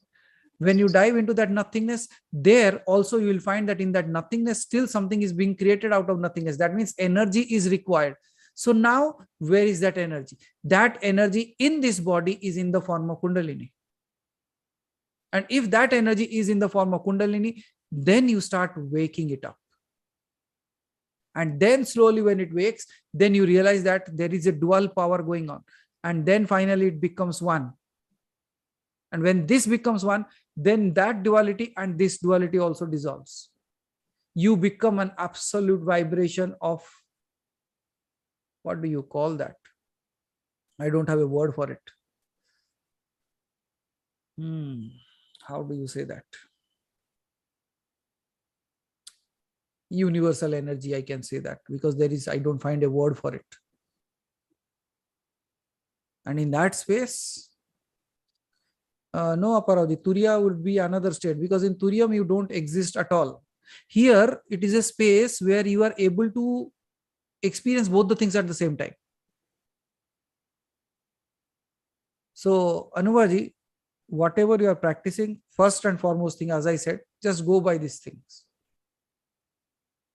When you dive into that nothingness, there also you will find that in that nothingness, still something is being created out of nothingness. That means energy is required. So now, where is that energy? That energy in this body is in the form of Kundalini. And if that energy is in the form of Kundalini, then you start waking it up. And then slowly when it wakes, then you realize that there is a dual power going on. And then finally it becomes one. And when this becomes one, then that duality and this duality also dissolves. You become an absolute vibration of, what do you call that? I don't have a word for it. How do you say that? Universal energy, I can say that, because I don't find a word for it. And in that space, no, Aparavati, Turiya would be another state, because in Turiyam you don't exist at all. Here, it is a space where you are able to experience both the things at the same time. So, Anubhaji, whatever you are practicing, first and foremost thing, as I said, just go by these things.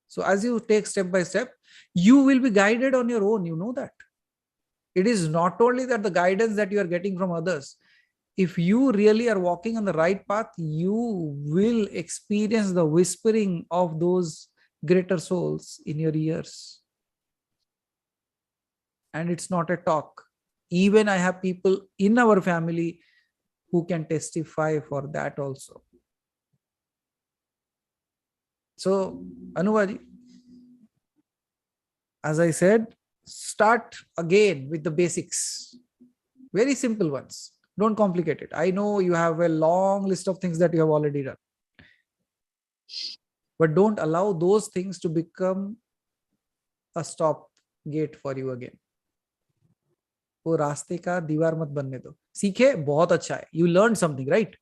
So as you take step by step, you will be guided on your own. You know that. It is not only that the guidance that you are getting from others. If you really are walking on the right path, you will experience the whispering of those greater souls in your ears. And it's not a talk. Even I have people in our family who can testify for that also. So, Anubhaji, as I said, start again with the basics. Very simple ones. Don't complicate it. I know you have a long list of things that you have already done. But don't allow those things to become a stop gate for you again. वो रास्ते का दीवार मत बनने दो. सीखे बहुत अच्छा है. You learned something, right?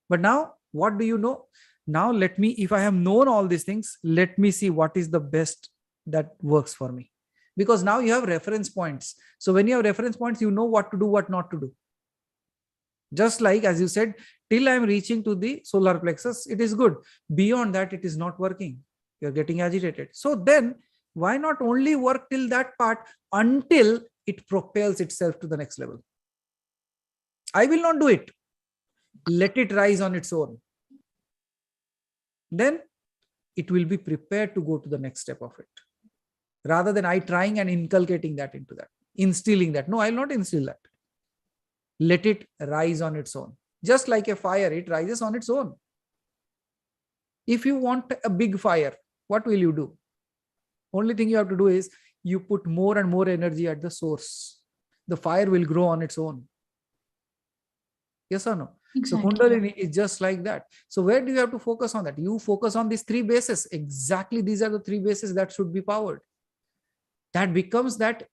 But now, what do you know? Now let me, if I have known all these things, let me see what is the best that works for me. Because now you have reference points. So when you have reference points, you know what to do, what not to do. Just like, as you said, till I'm reaching to the solar plexus, it is good. Beyond that, it is not working. You're getting agitated. So then, why not only work till that part until it propels itself to the next level? I will not do it. Let it rise on its own. Then it will be prepared to go to the next step of it. Rather than I trying and inculcating that into that, instilling that. No, I will not instill that. Let it rise on its own. Just like a fire, it rises on its own. If you want a big fire, what will you do? Only thing you have to do is you put more and more energy at the source. The fire will grow on its own. Yes or no? Exactly. So Kundalini is just like that. So where do you have to focus on that? You focus on these three bases. Exactly, these are the three bases that should be powered. That becomes that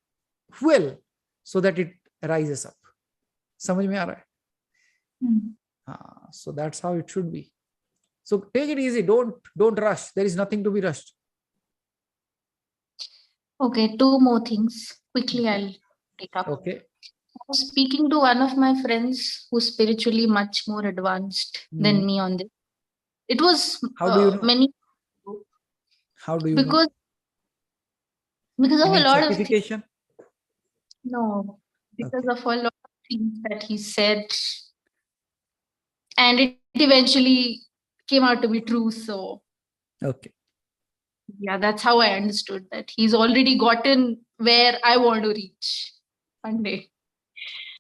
fuel so that it rises up. समझ में आ रहा है? So that's how it should be. So take it easy. Don't rush. There is nothing to be rushed. Okay, two more things. Quickly, I'll take up. Okay. I was speaking to one of my friends who's spiritually much more advanced than me on this. It was How do you know? many. How do you know? Because of Any a lot of things. certification? No, because of a lot of things that he said, and it eventually came out to be true. So Okay. yeah, that's how I understood that he's already gotten where I want to reach one day.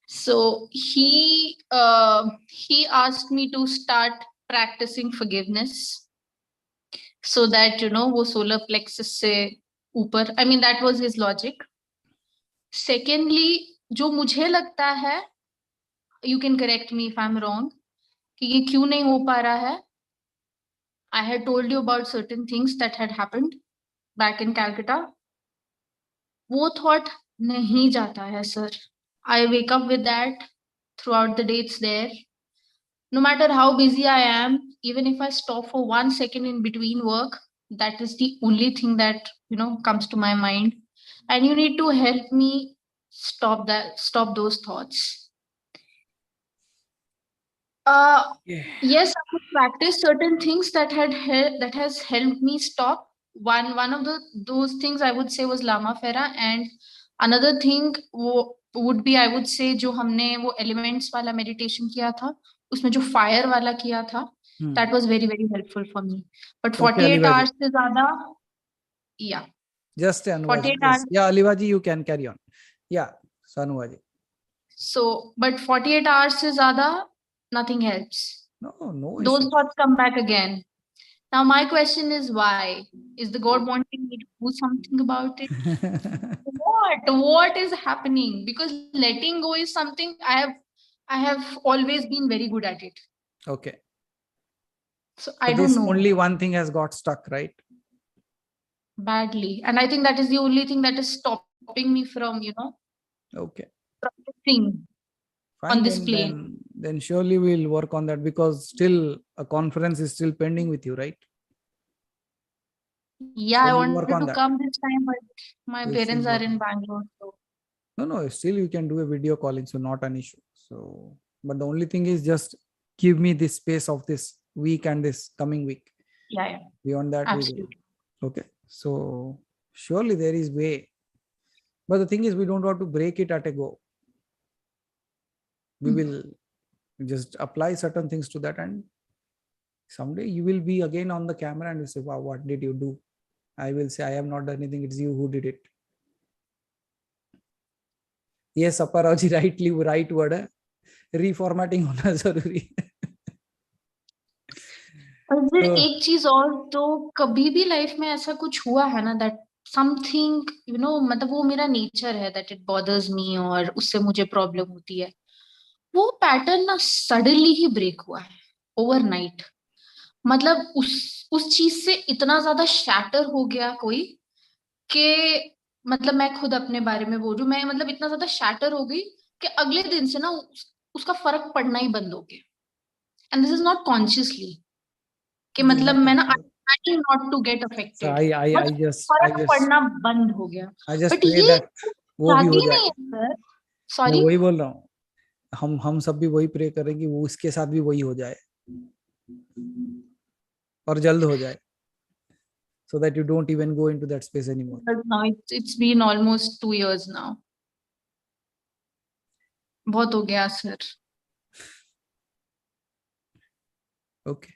So he asked me to start practicing forgiveness so that, wo solar plexus se upar. I mean, that was his logic. Secondly, जो मुझे लगता है, you can correct me if I'm wrong, कि ये क्यों नहीं हो पा रहा है. I had told you about certain things that had happened back in Calcutta. वो thought नहीं जाता है, sir. I wake up with that throughout the day. It's there. No matter how busy I am, even if I stop for 1 second in between work, that is the only thing that comes to my mind. And you need to help me stop those thoughts. Yes, I could practice certain things that has helped me stop. One of those things I would say was Lama Fera, and another thing would be, I would say, जो हमने वो elements वाला meditation किया था, उसमें जो fire वाला किया था, that was very, very helpful for me. But 48 hours से ज़्यादा, yeah. Just 48 hours. Yeah, Alivaji, you can carry on. Yeah, Sanuvaji. So, but 48 hours से ज़्यादा, nothing helps. No. Those thoughts come back again. Now, my question is why? Is the God wanting me to do something about it? What is happening? Because letting go is something I have always been very good at it. Okay. So I don't know. Only one thing has got stuck, right? Badly. And I think that is the only thing that is stopping me from, Okay. practicing on this plane. Then surely we'll work on that, because still a conference is still pending with you, right? Yeah, So I we'll wanted to come this time, but my parents are in Bangalore. So. No, still you can do a video calling, so not an issue. So, but the only thing is just give me this space of this week and this coming week. Yeah. Beyond that, absolutely. Okay. So surely there is way. But the thing is, we don't want to break it at a go. We will just apply certain things to that, and someday you will be again on the camera and you say, wow, what did you do? I will say, I have not done anything. It's you who did it. Yes, Aparajji, right word है. Reformatting होना जरूरी है. और एक चीज और, तो कभी भी लाइफ में ऐसा कुछ हुआ है ना, that something, मतलब वो मेरा नेचर है, that it bothers me और उससे मुझे प्रॉब्लम होती है, वो पैटर्न ना सडनली ही ब्रेक हुआ है ओवरनाइट. मतलब उस चीज से इतना ज्यादा शैटर हो गया कोई, कि मतलब मैं खुद अपने बारे में बोल रही हूँ, मैं मतलब इतना ज्यादा शैटर हो गई कि अगले दिन से ना उसका फर्क पड़ना ही बंद हो गया। And this is not consciously कि मतलब मैं ना not to get affected, but फर्क पड़ना बंद हो गया। बट ये वो भी हो चाहती जाए। नहीं है सर, मैं सॉरी। वही बोल रहा हूँ, हम सब भी वही प्रे करें कि वो उसके साथ भी वही हो जाए और जल्द हो जाए, so that you don't even go into that space anymore. But now it's been almost 2 years now. बहुत हो गया sir. Okay,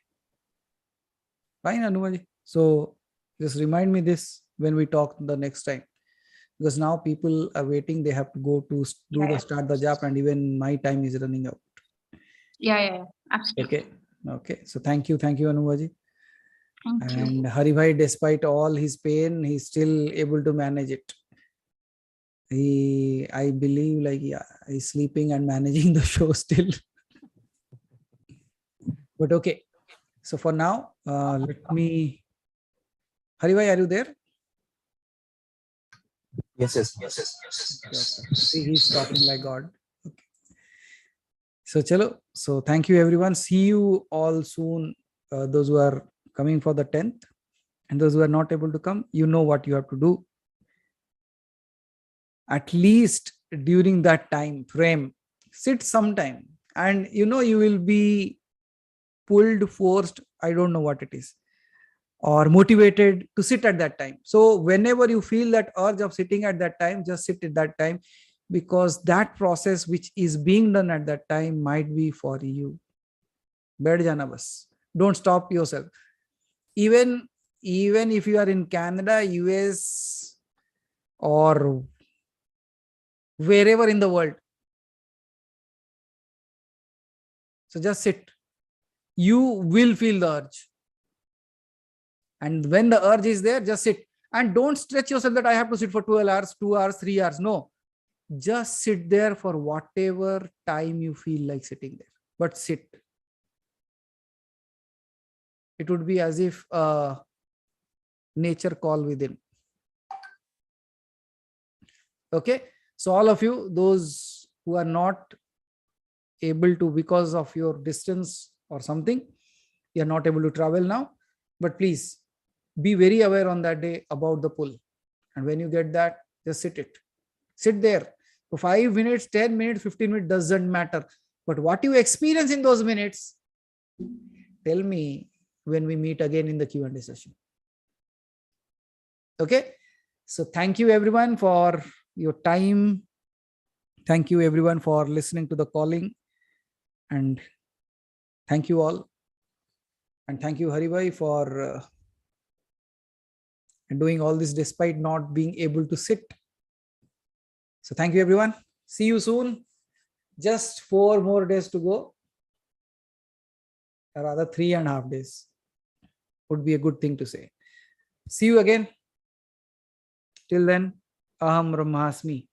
fine, Anumaji. So just remind me this when we talk the next time, because now people are waiting. They have to go to do the start the job, and even my time is running out. Yeah, absolutely. Okay. So thank you, Anumaji. Thank you. And Hari Bhai, despite all his pain, he's still able to manage it. I believe, like, yeah, he's sleeping and managing the show still. But okay. So for now, let me. Hari Bhai, are you there? Yes. See, he's talking like God. Okay. So chalo. So thank you everyone. See you all soon. Those who are coming for the 10th, and those who are not able to come, you know what you have to do. At least during that time frame, sit sometime, and you will be pulled, forced, I don't know what it is, or motivated to sit at that time. So whenever you feel that urge of sitting at that time, just sit at that time, because that process which is being done at that time might be for you. Baith jana bas. Don't stop yourself. Even if you are in Canada, US, or wherever in the world, so just sit. You will feel the urge. And when the urge is there, just sit. And don't stretch yourself that I have to sit for 12 hours, 2 hours, 3 hours. No. Just sit there for whatever time you feel like sitting there. But sit. It would be as if a nature call within. Okay. So all of you, those who are not able to, because of your distance or something, you are not able to travel now, but please be very aware on that day about the pull. And when you get that, just sit there for 5 minutes, 10 minutes, 15 minutes, doesn't matter. But what you experience in those minutes, tell me when we meet again in the Q&A session. Okay. So thank you everyone for your time. Thank you everyone for listening to the calling, and thank you all. And thank you, Hari Bhai, for doing all this despite not being able to sit. So thank you everyone. See you soon. Just 4 more days to go, or rather 3.5 days would be a good thing to say. See you again. Till then, Aham Brahmasmi.